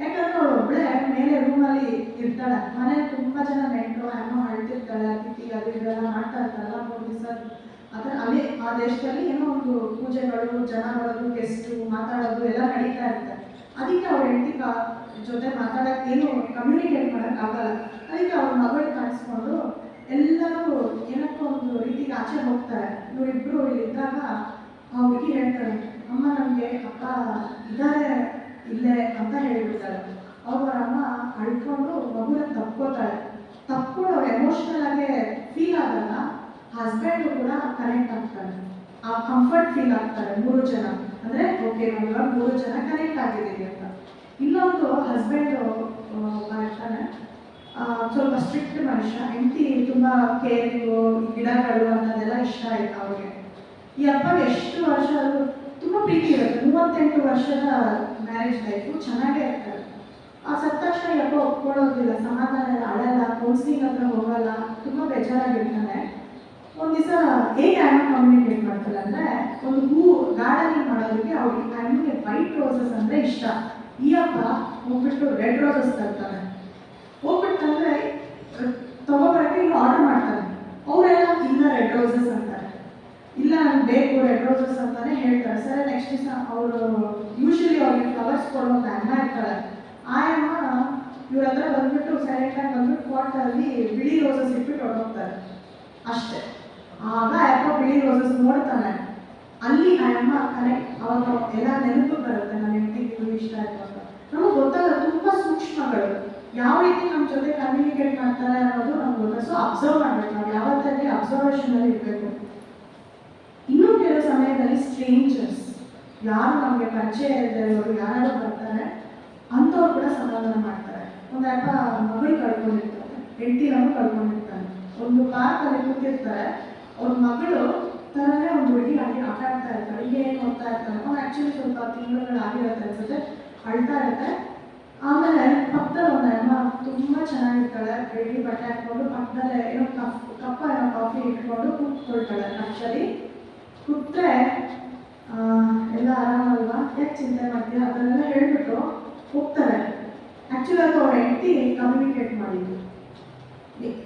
S2: ಯಾಕಂದ್ರೆ ಅವಳು ಒಬ್ಬಳೆ ಮೇಲೆ ರೂಮಲ್ಲಿ ಇರ್ತಾಳೆ. ಮನೆ ತುಂಬ ಜನ ನೆಂಟರು ಅಮ್ಮ ಅಳ್ತಿರ್ತಾಳೆ, ಅತಿಥಿ ಅದು ಇದೆಲ್ಲ ಮಾಡ್ತಾ ಇರ್ತಾರಲ್ಲ 3 ದಿವಸ. ಆದರೆ ಅಲ್ಲಿ ಆ ದೇಶದಲ್ಲಿ ಏನೋ ಒಂದು ಪೂಜೆಗಳು, ಜನ ಬರೋದು, ಗೆಸ್ಟು ಮಾತಾಡೋದು ಎಲ್ಲ ನಡೀತಾ ಇರ್ತಾರೆ. ಅದಕ್ಕೆ ಅವ್ರ ಹೆಂಡತಿ ಜೊತೆ ಮಾತಾಡೋಕ್ಕೆ ಏನು ಕಮ್ಯುನಿಕೇಟ್ ಮಾಡೋಕ್ಕಾಗಲ್ಲ. ಅದಕ್ಕೆ ಅವ್ರ ಮಗಳು ಕಾಣಿಸ್ಕೊಂಡು ಎಲ್ಲರೂ ಏನಕ್ಕೋ ಒಂದು ರೀತಿಗೆ ಆಚೆ ಹೋಗ್ತಾರೆ. ಇವರಿಬ್ಬರು ಇಲ್ಲಿದ್ದಾಗ ಆ ಹುಡುಗಿ ಹೇಳ್ತಾಳೆ, ಅಮ್ಮ ನಮಗೆ ಅಪ್ಪ ಇದ್ದಾರೆ ಇಲ್ಲೇ ಅಂತ ಹೇಳಿಬಿಡ್ತಾಳೆ. ಅವ್ರ ಅಮ್ಮ ಅಳ್ಕೊಂಡು ಮಗುನ ತಪ್ಕೋತಾಳೆ. ತಪ್ಕೊಂಡು ಅವ್ರು ಎಮೋಷ್ನಲ್ ಆಗಿ ಫೀಲ್ ಆದಾಗ ಹಸ್ಬೆಂಡು ಕೂಡ ಕನೆಕ್ಟ್ ಆಗ್ತಾರೆ. ಆ ಕಂಫರ್ಟ್ ಫೀಲ್ ಆಗ್ತಾರೆ 3 ಜನ. ಅಂದರೆ ಓಕೆ, ನಾವು ಇವಾಗ 3 ಜನ ಕನೆಕ್ಟ್ ಆಗಿದ್ದೀವಿ ಅಂತ. ಇನ್ನೊಂದು ಹಸ್ಬೆಂಡು ಇರ್ತಾನೆ, ಸ್ವಲ್ಪ ಸ್ಟ್ರಿಕ್ಟ್ ಮನುಷ್ಯ. ಹೆಂಡತಿ ತುಂಬ ಕೇರಿಂಗು, ಗಿಡಗಳು ಅನ್ನೋದೆಲ್ಲ ಇಷ್ಟ ಆಯ್ತು ಅವ್ರಿಗೆ. ಈ ಅಪ್ಪಗೆ ಎಷ್ಟು ವರ್ಷ ಅದು ತುಂಬ ಪ್ರೀತಿ ಇರುತ್ತೆ. 38 ವರ್ಷದ ಮ್ಯಾರೇಜ್ ಲೈಫು ಚೆನ್ನಾಗೇ ಇರ್ತಾರೆ. ಆ ಸತ್ತ ತಕ್ಷಣ ಯಪ್ಪ ಒಪ್ಕೊಳ್ಳೋದಿಲ್ಲ, ಸಮಾಧಾನ ಅಳಲ್ಲ, ಕೌನ್ಸಿಲಿಂಗ್ ಹತ್ರ ಹೋಗಲ್ಲ, ತುಂಬ ಬೇಜಾರಾಗಿರ್ತಾನೆ. ಒಂದು ದಿವಸ ಹೇಗೆ ಅಮ್ಮ ಕಮ್ಯುನಿಕೇಟ್ ಮಾಡ್ತಾರೆ ಅಂದರೆ, ಒಂದು ಹೂ ಗಾರ್ಡನಿಂಗ್ ಮಾಡೋದಕ್ಕೆ ಅವ್ರಿಗೆ ಅಮ್ಮಗೆ ವೈಟ್ ರೋಸಸ್ ಅಂದರೆ ಇಷ್ಟ. ಈ ಅಪ್ಪ ಹೋಗ್ಬಿಟ್ಟು ರೆಡ್ ರೋಸಸ್ ತರ್ತಾನೆ. ಹೋಗ್ಬಿಟ್ಟಂದ್ರೆ ತಗೋಬರಕ್ಕೆ ಇನ್ನು ಆರ್ಡರ್ ಮಾಡ್ತಾನೆ. ಅವರೆಲ್ಲ ಇಲ್ಲ ರೆಡ್ ರೋಸಸ್ ಅಂತಾರೆ. ಇಲ್ಲ ನನಗೆ ಬೇಕು ರೆಡ್ ರೋಸಸ್ ಅಂತಾನೆ ಹೇಳ್ತಾರೆ. ಸರಿ, ನೆಕ್ಸ್ಟ್ ದಿವಸ ಅವರು ಯೂಶಲಿ ಅವ್ರಿಗೆ ಫ್ಲವರ್ಸ್ ಕೊಡೋಂಥ ಅಮ್ಮ ಇರ್ತಾಳೆ. ಆ ಅಮ್ಮ ಇವ್ರ ಹತ್ರ ಬಂದ್ಬಿಟ್ಟು ಸೈಲೆಂಟಾಗಿ ಬಂದ್ಬಿಟ್ಟು ಪಾಟಲ್ಲಿ ಬಿಳಿ ರೋಸಸ್ ಇಟ್ಬಿಟ್ಟು ಹೊರಗೋಗ್ತಾರೆ ಅಷ್ಟೇ. ಆಗ ಅಪ್ಪ ಬಿಳಿ ರೋಸಸ್ ನೋಡ್ತಾನೆ. ಅಲ್ಲಿ ಆ ಅಮ್ಮ ಕನೆಕ್ಟ್, ಅವಾಗ ಎಲ್ಲ ನೆನಪು ಬರುತ್ತೆ, ನನ್ನ ಹೆಂಡತಿಗೆ ಇದು ಇಷ್ಟ ಆಯ್ತು ಅಂತ. ನಮಗೆ ಗೊತ್ತಾಗಲ್ಲ, ತುಂಬ ಸೂಕ್ಷ್ಮಗಳು ಯಾವ ರೀತಿ ನಮ್ಮ ಜೊತೆ ಕಮ್ಯುನಿಕೇಟ್ ಮಾಡ್ತಾರೆ ಅನ್ನೋದು ನಮ್ಗೆ ಗೊತ್ತಾಗ. ಸೊ ಅಬ್ಸರ್ವ್ ಮಾಡಬೇಕು, ನಾವು ಯಾವತ್ತಲ್ಲಿ ಅಬ್ಸರ್ವೇಷನಲ್ಲಿ ಇರಬೇಕು. ಇನ್ನೂ ಕೆಲವು ಸಮಯದಲ್ಲಿ ಸ್ಟ್ರೇಂಜರ್ಸ್, ಯಾರು ನಮಗೆ ಪರಿಚಯ ಇರೋರು ಯಾರು ಬರ್ತಾರೆ ಅಂಥವ್ರು ಕೂಡ ಸಮಾಧಾನ ಮಾಡ್ತಾರೆ. ಒಂದು ಅಪ್ಪ ಮಗಳು ಕಳ್ಕೊಂಡಿರ್ತಾರೆ, ಹೆಂಡತಿನೂ ಕಳ್ಕೊಂಡಿರ್ತಾನೆ. ಒಂದು ಪಾರ್ಕಲ್ಲಿ ಕೂತಿರ್ತಾರೆ, ಅವ್ರ ಮಗಳು ಥರನೇ ಒಂದು ಹುಡುಗಿ ಆಗಿ ಆಟ ಆಡ್ತಾ ಇರ್ತಾರೆ. ಈಗ ಏನು ಓದ್ತಾ ಇರ್ತಾರೆ, ಅವ್ನು ಆ್ಯಕ್ಚುಲಿ ಸ್ವಲ್ಪ ತಿಂಗಳು ಆಗಿರುತ್ತೆ ಅನ್ಸುತ್ತೆ, ಅಳ್ತಾ ಇರುತ್ತೆ. ಆಮೇಲೆ ಪಕ್ಕದಲ್ಲಿ ಒಂದು ಅಮ್ಮ ತುಂಬ ಚೆನ್ನಾಗಿರ್ತಾಳೆ, ಬೆಳ್ಳಿ ಬಟ್ಟೆ ಹಾಕ್ಕೊಂಡು ಪಕ್ಕದಲ್ಲೇ ಏನೋ ಕಪ್ಪ ಏನೋ ಕಾಫಿ ಇಟ್ಕೊಂಡು ಕೂತ್ಕೊಳ್ತಾಳೆ. ಆ್ಯಕ್ಚುಲಿ ಕೂತ್ರೆ ಎಲ್ಲ ಆರಾಮಲ್ವಾ, ಯಾಕೆ ಚಿಂತೆ ಮಾಡ್ತೀರಾ ಅದನ್ನೆಲ್ಲ ಹೇಳ್ಬಿಟ್ಟು ಹೋಗ್ತಾರೆ. ಆ್ಯಕ್ಚುಲಿ ಅದು ಅವ್ರ ಹೆಂಡತಿ ಕಮ್ಯುನಿಕೇಟ್ ಮಾಡಿದ್ದು,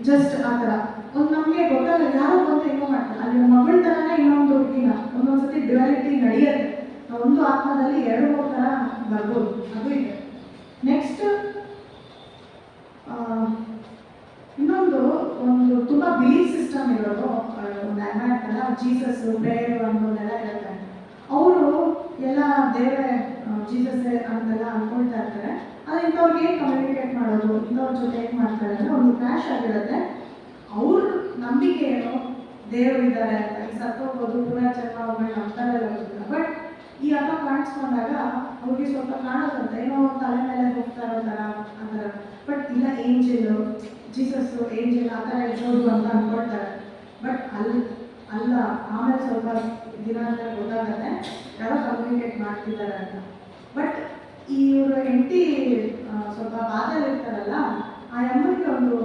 S2: ಜಸ್ಟ್ ಆ ಥರ. ಒಂದು ನಮಗೆ ಗೊತ್ತಾಗಲ್ಲ, ಯಾರೋ ಬಂದು ಏನೋ ಮಾಡ್ತಾರೆ. ಅಲ್ಲಿ ಮಗಳ ಥರನೇ ಇನ್ನೊಂದು ಹುಡುಗಿನ ಒಂದೊಂದ್ಸತಿ ಡ್ಯುಯಾಲಿಟಿ ನಡೆಯುತ್ತೆ. ಒಂದು ಆತ್ಮದಲ್ಲಿ 2-3 ಥರ ಬರ್ಬೋದು, ಅದು ಇದೆ. ನೆಕ್ಸ್ಟ್ ಇನ್ನೊಂದು ಒಂದು ತುಂಬ ಬಿಲೀಫ್ ಸಿಸ್ಟಮ್ ಇರೋದು ಒಂದು ಅನ್ನ ಜೀಸಸ್ ಪ್ರೇಯರ್ ಅನ್ನೋದೆಲ್ಲ ಇರುತ್ತೆ. ಅವರು ಎಲ್ಲ ದೇವರೇ ಜೀಸಸ್ ಅಂತೆಲ್ಲ ಅಂದ್ಕೊಳ್ತಾ ಇರ್ತಾರೆ. ಅದು ಇಂಥವ್ರಿಗೆ ಏನು ಕಮ್ಯುನಿಕೇಟ್ ಮಾಡೋದು, ಇಂಥವ್ರ ಜೊತೆ ಏನು ಮಾಡ್ತಾರೆ ಅಂದರೆ ಒಂದು ಕ್ರ್ಯಾಶ್ ಆಗಿರುತ್ತೆ. ಅವ್ರ ನಂಬಿಕೆ ಏನು, ದೇವರಿದ್ದಾರೆ ಅಂತ, ಈ ಸತ್ತೋಗ್ಬೋದು, ಪುನರ್ಜನ್ಮ ಹೋಗೋಣ ಅಂತಾರೆಲ್ಲ ಗೊತ್ತಿಲ್ಲ. ಬಟ್ ಈ ಅಪ್ಪ ಕಾಣಿಸ್ಕೊಂಡಾಗ ಅವ್ರಿಗೆ ಸ್ವಲ್ಪ ಕಾಣೋದಂತೆ, ಏನೋ ತಲೆ ಮೇಲೆ ಹೋಗ್ತಾ ಇರೋ ಥರ ಆ ಥರ. ಬಟ್ ಇಲ್ಲ, ಏಂಜಲು, ಜೀಸಸ್ಸು ಏಂಜಲ್ ಆ ಥರ ಇರ್ಬೋದು ಅಂತ ಅಂದ್ಕೊಳ್ತಾರೆ. ಬಟ್ ಅಲ್ಲ ಆಮೇಲೆ ಸ್ವಲ್ಪ ದಿನ ಅಂತ ಗೊತ್ತಾಗತ್ತೆ ಯಾರೋ ಕಮ್ಯುನಿಕೇಟ್ ಮಾಡ್ತಿದ್ದಾರೆ ಅಂತ. ಬಟ್ ಇವರು ಹೆಂಡತಿ ಸ್ವಲ್ಪ ಬಾಧಲ್ಲಿ ಇರ್ತಾರಲ್ಲ, ಆ ಅಮ್ಮನಿಗೆ ಒಂದು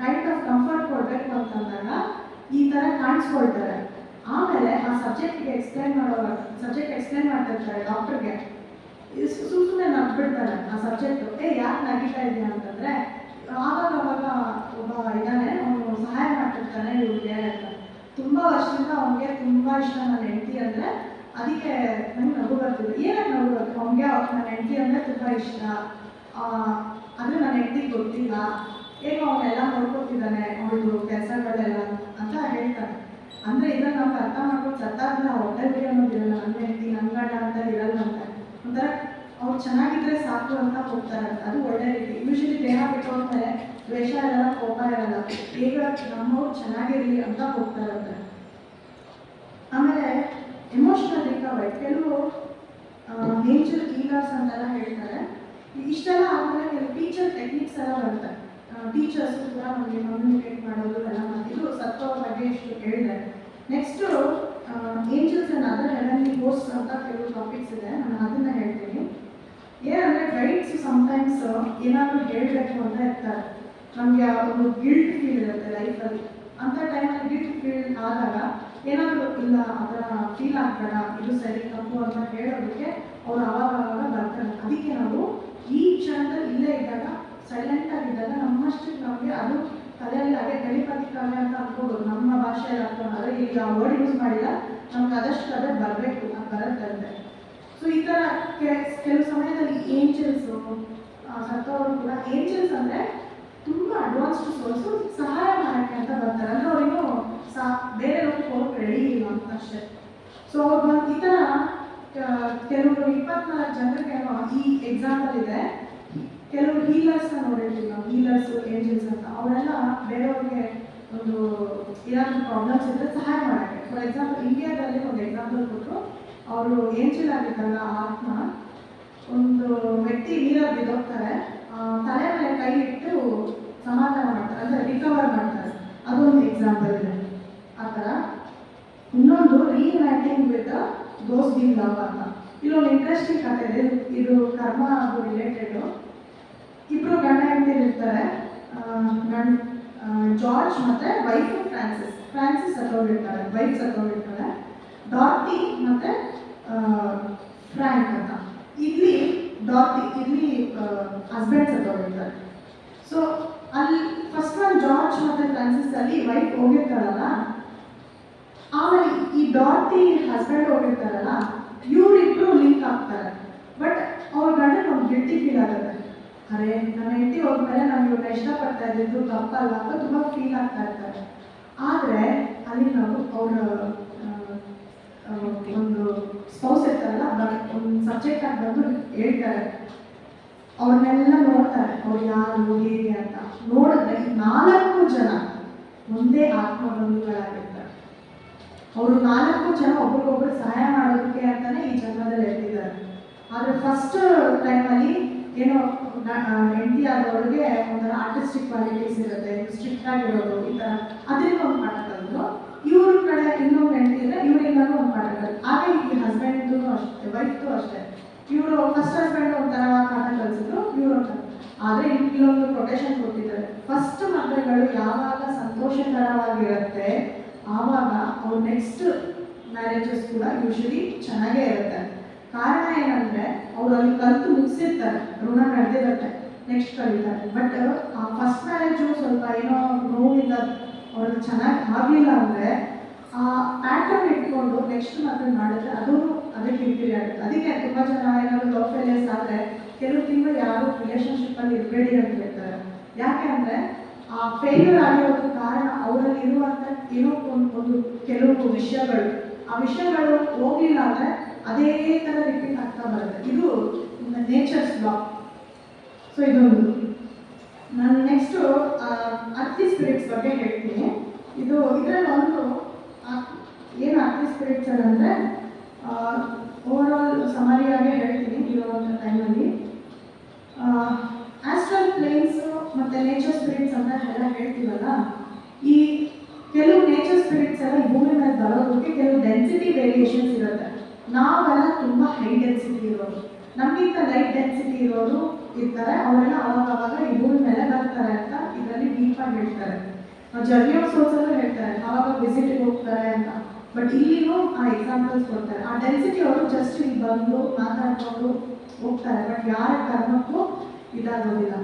S2: ಕೈಂಡ್ ಆಫ್ ಕಂಫರ್ಟ್ ಕೊಡಬೇಕು ಅಂತಂದಾಗ ಈ ಥರ ಕಾಣಿಸ್ಕೊಳ್ತಾರೆ. ಆಮೇಲೆ ಆ ಸಬ್ಜೆಕ್ಟ್ ಎಕ್ಸ್ಪ್ಲೈನ್ ಮಾಡ್ತಿರ್ತಾರೆ ಡಾಕ್ಟರ್ಗೆ. ಸುಮ್ಮನೆ ನಗ್ಬಿಡ್ತಾರೆ ಆ ಸಬ್ಜೆಕ್ಟು. ಯಾಕೆ ನಗೀತಾ ಇದೆಯಾ ಅಂತಂದರೆ, ಆವಾಗ ಒಬ್ಬ ಇದ್ದಾನೆ, ಅವನು ಸಹಾಯ ಮಾಡ್ತಿರ್ತಾನೆ ಇವ್ರಿಗೆ ಅಂತ. ತುಂಬ ವರ್ಷದಿಂದ ಅವನಿಗೆ ತುಂಬ ಇಷ್ಟ ನನ್ನ ಹೆಂಡತಿ ಅಂದರೆ, ಅದಕ್ಕೆ ನಂಗೆ ನಗು ಬರ್ತಿದೆ. ಏನಕ್ಕೆ ನಗು ಬರ್ತದೆ ಅವನಿಗೆ? ನನ್ನ ಹೆಂಡತಿ ಅಂದರೆ ತುಂಬ ಇಷ್ಟ, ಅಂದರೆ ನನ್ನ ಹೆಂಡತಿಗೆ ಗೊತ್ತಿಲ್ಲ, ಏನೋ ಅವನ್ನೆಲ್ಲ ನೋಡ್ಕೊತಿದ್ದಾನೆ ಅವಳು ಕೆಲಸಗಳೆಲ್ಲ ಅಂತ ಹೇಳ್ತಾನೆ. ಅಂದರೆ ಇದನ್ನು ನಾವು ಅರ್ಥ ಮಾಡ್ಕೊಂಡು ಸತ್ತಾದ್ಮೇಲೆ ಹೊಟ್ಟೆ ಬಿಡಿ ಅನ್ನೋದಿರಲ್ಲ, ನನ್ನ ಹೆಂಡತಿ ನನ್ನ ಗಂಡ ಅಂತ ಇರಲ್ಲ ಅಂತ. ಒಂಥರ ಅವ್ರು ಚೆನ್ನಾಗಿದ್ರೆ ಸಾಕು ಅಂತ ಹೋಗ್ತಾರಂತೆ. ಅದು ಒಳ್ಳೆ ರೀತಿ. ಯೂಶಲಿ ದೇಹ ಬಿಟ್ಟು ಹೋದ್ಮೇಲೆ ದ್ವೇಷ ಇರಲ್ಲ, ಕೋಪ ಇರಲ್ಲ, ಈಗ ನಮ್ಮವ್ರು ಚೆನ್ನಾಗಿರಲಿ ಅಂತ ಹೋಗ್ತಾರಂತೆ. ಆಮೇಲೆ ಎಮೋಷನಲ್ ರಿಕವರಿ, ಕೆಲವು ಏಂಜಲ್ ಹೀಲರ್ಸ್ ಅಂತೆಲ್ಲ ಹೇಳ್ತಾರೆ. ಇಷ್ಟೆಲ್ಲ ಆದಮೇಲೆ ಕೆಲವು ಟೀಚರ್ ಟೆಕ್ನಿಕ್ಸ್ ಎಲ್ಲ ಬರುತ್ತೆ. ಟೀಚರ್ಸು ಕೂಡ ನಮಗೆ ಕಮ್ಯುನಿಕೇಟ್ ಮಾಡೋದು ಎಲ್ಲ ಮಾಡಿದ್ರು. ಸತ್ವ ಬಗ್ಗೆ ಇಷ್ಟು ಹೇಳಿದೆ. Next angels and other heavenly hosts ಅಂತ ಕೆಲವು ಟಾಪಿಕ್ಸ್ ಇದೆ, ನಾನು ಅದನ್ನು ಹೇಳ್ತೀನಿ. ಏನಂದರೆ ಗೈಡ್ಸ್ ಸಮ್ಟೈಮ್ಸ್ ಏನಾದರೂ ಹೇಳಬೇಕು ಅಂತ ಇರ್ತಾರೆ. ನಮಗೆ ಒಂದು ಗಿಲ್ಟ್ ಫೀಲ್ ಇರುತ್ತೆ ಲೈಫಲ್ಲಿ. ಅಂಥ ಟೈಮಲ್ಲಿ ಗಿಲ್ಟ್ ಫೀಲ್ ಆದಾಗ ಏನಾದರೂ ಇಲ್ಲ ಆ ಥರ ಫೀಲ್ ಆಗಬೇಡ, ಇದು ಸರಿ ತಪ್ಪು ಅಂತ ಹೇಳೋದಕ್ಕೆ ಅವ್ರು ಆವಾಗ ಬರ್ತಾರೆ. ಅದಕ್ಕೆ ನಾವು ಈ ಕ್ಷಣದಲ್ಲಿ ಇಲ್ಲೇ ಇದ್ದಾಗ, ಸೈಲೆಂಟ್ ಆಗಿದ್ದಾಗ ನಮ್ಮಷ್ಟಕ್ಕೆ ನಮಗೆ ಅದು ತಲೆಯಲ್ಲಿ ಹಾಗೆ ಟೆಲಿಪತಿ ಕಾವ್ಯ ಅಂತ ಅನ್ಕೋಬೋದು. ನಮ್ಮ ಭಾಷೆಯಲ್ಲಿ ಅನ್ಕೊಂಡ್ರೆ ಈಗ ವರ್ಡ್ ಯೂಸ್ ಮಾಡಿಲ್ಲ, ನಮ್ಗೆ ಅದಷ್ಟು ಅದೇ ಬರಬೇಕು, ಅದು ಬರುತ್ತೆ. ಸೊ ಈ ಥರ ಕೆಲವು ಸಮಯದಲ್ಲಿ ಏಂಜಲ್ಸು ಸತ್ತವರು ಕೂಡ, ಏಂಜಲ್ಸ್ ಅಂದರೆ ತುಂಬ ಅಡ್ವಾನ್ಸ್ಡ್ ಸೋರ್ಸು, ಸಹಾಯ ಮಾಡೋಕ್ಕೆ ಅಂತ ಬರ್ತಾರೆ. ಅಂದರೆ ಅವರಿಗೂ ಬೇರೆ ಹೋಗಕ್ಕೆ ರೆಡಿ ಇಲ್ಲ ಅಂತ ಅಷ್ಟೇ. ಸೊ ಅವ್ರು ಬಂದು ಈ ಥರ ಕೆಲವರು 24 ಜನರಿಗೆ ಈ ಎಕ್ಸಾಂಪಲ್ ಇದೆ. ಕೆಲವರು ಹೀಲರ್ಸ್ನ ನೋಡಿರ್ತೀವಿ ನಾವು, ಹೀಲರ್ಸು ಏಂಜಲ್ಸ್ ಅಂತ. ಅವರೆಲ್ಲ ಬೇರೆಯವ್ರಿಗೆ ಒಂದು ಏನಾದರೂ ಪ್ರಾಬ್ಲಮ್ಸ್ ಇದ್ದರೆ ಸಹಾಯ ಮಾಡೋಕ್ಕೆ. ಫಾರ್ ಎಕ್ಸಾಂಪಲ್ ಇಂಡಿಯಾದಲ್ಲಿ ಒಂದು ಎಕ್ಸಾಂಪಲ್ ಕೊಟ್ಟರು. ಅವರು ಏಂಜಲ್ ಆಗಿದ್ದಲ್ಲ ಆತ್ಮ, ಒಂದು ವ್ಯಕ್ತಿ ನೀರಲ್ಲಿ ಬಿದ್ದೋಗ್ತಾರೆ, ತಲೆ ಮೇಲೆ ಕೈ ಇಟ್ಟು ಸಮಾಧಾನ ಮಾಡ್ತಾರೆ, ಅಂದರೆ ರಿಕವರ್ ಮಾಡ್ತಾರೆ. ಅದೊಂದು ಎಕ್ಸಾಂಪಲ್ ಇದೆ ಆ ಥರ. ಇನ್ನೊಂದು ರೀಯುನೈಟಿಂಗ್ ವಿತ್ ದೋಸ್ ವಿ ಲವ್ ಅಂತ. ಇಲ್ಲೊಂದು ಇಂಟ್ರೆಸ್ಟಿಂಗ್ ಕಥೆ ಇದೆ. ಇದು ಕರ್ಮ ಅದು ರಿಲೇಟೆಡು. ಇಬ್ಬರು ಗಂಡ ಹೆಂಡತಿ ಇರ್ತಾರೆ. ಜಾರ್ಜ್ ಮತ್ತು ವೈಫ್ ಫ್ರಾನ್ಸಿಸ್ ಸತ್ತೋಗಿರ್ತಾರೆ, ವೈಫ್ ಸತ್ತೋಗಿರ್ತಾರೆ. ಡಾರ್ಟಿ ಮತ್ತು ಫ್ರ್ಯಾಂಕ್ ಅಂತ. ಇಲ್ಲಿ ಹಸ್ಬೆಂಡ್ ಸತ್ತೋಗಿರ್ತಾರೆ. ಸೊ ಅಲ್ಲಿ ಫಸ್ಟ್ ಒನ್ ಜಾರ್ಜ್ ಮತ್ತು ಫ್ರಾನ್ಸಿಸ್ ಅಲ್ಲಿ ವೈಫ್ ಹೋಗಿರ್ತಾರಲ್ಲ, ಆಮೇಲೆ ಈ ಡಾರ್ಟಿ ಹಸ್ಬೆಂಡ್ ಹೋಗಿರ್ತಾರಲ್ಲ, ಇವರಿಬ್ರು ಲಿಂಕ್ ಆಗ್ತಾರೆ. ಬಟ್ ಅವ್ರ ಗಂಡನ ಒಂದು ಗಿಲ್ಟಿ ಫೀಲ್ ಆಗುತ್ತೆ. ಅರೆ ನನ್ನ ಹೆಂಡತಿ ಹೋದ್ಮೇಲೆ ನಾನು ಇವ್ರನ್ನ ಇಷ್ಟಪಡ್ತಾ ಇದ್ದಿದ್ದು ತಪ್ಪಲ್ಲ ಅಂತ ತುಂಬ ಫೀಲ್ ಆಗ್ತಾ ಇರ್ತಾರೆ. ಆದರೆ ಅಲ್ಲಿ ನಾವು ಅವರ ಒಂದು ಸ್ಪೌಸ್ ಇರ್ತಾರಲ್ಲ, ಒಂದು ಸಬ್ಜೆಕ್ಟ್ ಆಗಿ ಬಂದು ಹೇಳ್ತಾರೆ. ಅವ್ರನ್ನೆಲ್ಲ ನೋಡ್ತಾರೆ, ಅವ್ರು ಯಾರು ಹೇಗೆ ಅಂತ. ನೋಡಿದ್ರೆ 4 ಜನ ಒಂದೇ ಆತ್ಮಬಂಧುಗಳಾಗಿರ್ತಾರೆ. ಅವರು 4 ಜನ ಒಬ್ರಿಗೊಬ್ರು ಸಹಾಯ ಮಾಡೋದಕ್ಕೆ ಅಂತಾನೆ ಈ ಜನ್ಮದಲ್ಲಿ ಎತ್ತಿದ್ದಾರೆ. ಆದರೆ ಫಸ್ಟ್ ಟೈಮಲ್ಲಿ ಏನೋ ಹೆಂಡತಿ ಆದವ್ರಿಗೆ ಒಂಥರ ಆರ್ಟಿಸ್ಟಿಕ್ ಕ್ವಾಲಿಟೀಸ್ ಇರುತ್ತೆ, ಸ್ಟ್ರಿಕ್ಟ್ ಆಗಿರೋದು, ಈ ಥರ ಅದರಿಂದ ಒಂದು ಪಾಠ ಕಲಿತು. ಇವ್ರ ಕಡೆ ಇನ್ನೊಂದು ಹೆಂಡತಿ ಇದ್ದರೆ ಇವರಿಂದಲೂ ಒಂದು ಪಾಠ ಕಲಿತು. ಹಾಗೆ ಈ ಹಸ್ಬೆಂಡ್ದು ಅಷ್ಟೇ, ವೈಫ್ದು ಅಷ್ಟೇ. ಇವರು ಫಸ್ಟ್ ಹಸ್ಬೆಂಡ್ ಒಂಥರ ಪಾಠ ಕಲಿಸಿದ್ರು, ಇವರು ಒಂಥರ. ಆದರೆ ಇಲ್ಲೊಂದು ಕೊಟೇಶನ್ ಕೊಟ್ಟಿದ್ದಾರೆ. ಫಸ್ಟ್ ಮದುವೆಗಳು ಯಾವಾಗ ಸಂತೋಷಕರವಾಗಿರುತ್ತೆ ಆವಾಗ ಅವ್ರ ನೆಕ್ಸ್ಟ್ ಮ್ಯಾರೇಜಸ್ ಕೂಡ ಯೂಶಲಿ ಚೆನ್ನಾಗೇ ಇರುತ್ತೆ. ಕಾರಣ ಏನಂದರೆ ಅವರು ಅಲ್ಲಿ ಕಲಿತು ಮುಗಿಸಿರ್ತಾರೆ, ಋಣ ನಡೆದಿರುತ್ತೆ, ನೆಕ್ಸ್ಟ್ ಕಲಿತಾರೆ. ಬಟ್ ಆ ಫಸ್ಟ್ ಮ್ಯಾರೇಜು ಸ್ವಲ್ಪ ಏನೋ ನೋವಿಲ್ಲ, ಅವ್ರಿಗೆ ಚೆನ್ನಾಗಿ ಆಗಲಿಲ್ಲ ಅಂದರೆ ಆ ಪ್ಯಾಟರ್ನ್ ಇಟ್ಕೊಂಡು ನೆಕ್ಸ್ಟ್ ಮದುವೆ ಮಾಡಿದ್ರೆ ಅದು ಅದಕ್ಕೆ ಕಿರಿಕಿರಿ ಆಗುತ್ತೆ. ಅದಕ್ಕೆ ತುಂಬ ಜನ ಏನಾದರೂ ಲವ್ ಫೇಲಿಯರ್ಸ್ ಆದರೆ ಕೆಲವು ತಿಂಗಳು ಯಾರು ರಿಲೇಷನ್ಶಿಪ್ಪಲ್ಲಿ ಇರಬೇಡಿ ಅಂತ ಹೇಳ್ತಾರೆ. ಯಾಕೆ ಅಂದರೆ ಆ ಫೇಲ್ಯೂರ್ ಆಗಿರೋದು ಕಾರಣ ಅವರಲ್ಲಿ ಇರುವಂಥ ಏನೋ ಒಂದು ಕೆಲವು ವಿಷಯಗಳು, ಆ ವಿಷಯಗಳು ಹೋಗಲಿಲ್ಲ ಅಂದರೆ ಅದೇ ಥರ ರಿಪೀಟ್ ಆಗ್ತಾ ಬರುತ್ತೆ. ಇದು ನೇಚರ್ಸ್ ಲಾ. ಸೊ ಇದೊಂದು. ನಾನು ನೆಕ್ಸ್ಟು ಅರ್ಥಿ ಸ್ಪಿರಿಟ್ಸ್ ಬಗ್ಗೆ ಹೇಳ್ತೀನಿ. ಇದರಲ್ಲಿ ಒಂದು ಏನು ಅರ್ಥಿ ಸ್ಪಿರಿಟ್ಸ್ ಅಂದರೆ ಓವರಾಲ್ ಸಮರಿಯಾಗಿ ಹೇಳ್ತೀನಿ ಇರುವಂಥ ಟೈಮಲ್ಲಿ. ಆಸ್ಟ್ರಲ್ ಪ್ಲೇನ್ಸು ಮತ್ತು ನೇಚರ್ ಸ್ಪಿರಿಟ್ಸ್ ಅಂತ ಎಲ್ಲ ಹೇಳ್ತೀವಲ್ಲ, ಈ ಕೆಲವು ನೇಚರ್ ಸ್ಪಿರಿಟ್ಸ್ ಎಲ್ಲ ಭೂಮಿ ಮೇಲೆ ಬರೋದು ನಾವೆಲ್ಲ ತುಂಬ ಹೈ ಡೆನ್ಸಿಟಿ ಇರೋರು, ನಮಗಿಂತ ಲೈಟ್ ಡೆನ್ಸಿಟಿ ಇರೋರು ಇರ್ತಾರೆ, ಅವರೆಲ್ಲ ಅವಾಗ ಈ ಭೂಮಿ ಮೇಲೆ ಬರ್ತಾರೆ ಅಂತ ಇದರಲ್ಲಿ ಡೀಪಾಗಿ ಹೇಳ್ತಾರೆ. ಜರ್ನಿ ಆಫ್ ಸೋಲ್ಸಲ್ಲೂ ಹೇಳ್ತಾರೆ ಅವಾಗ ವಿಸಿಟಿಗೆ ಹೋಗ್ತಾರೆ ಅಂತ. ಬಟ್ ಇಲ್ಲಿನೂ ಆ ಎಕ್ಸಾಂಪಲ್ಸ್ ಕೊಡ್ತಾರೆ. ಆ ಡೆನ್ಸಿಟಿ ಅವರು ಜಸ್ಟ್ ಇಲ್ಲಿ ಬಂದು ಮಾತಾಡ್ಕೊಂಡು ಹೋಗ್ತಾರೆ, ಬಟ್ ಯಾರ ಕರ್ಮಕ್ಕೂ ಇದಾಗೋದಿಲ್ಲ.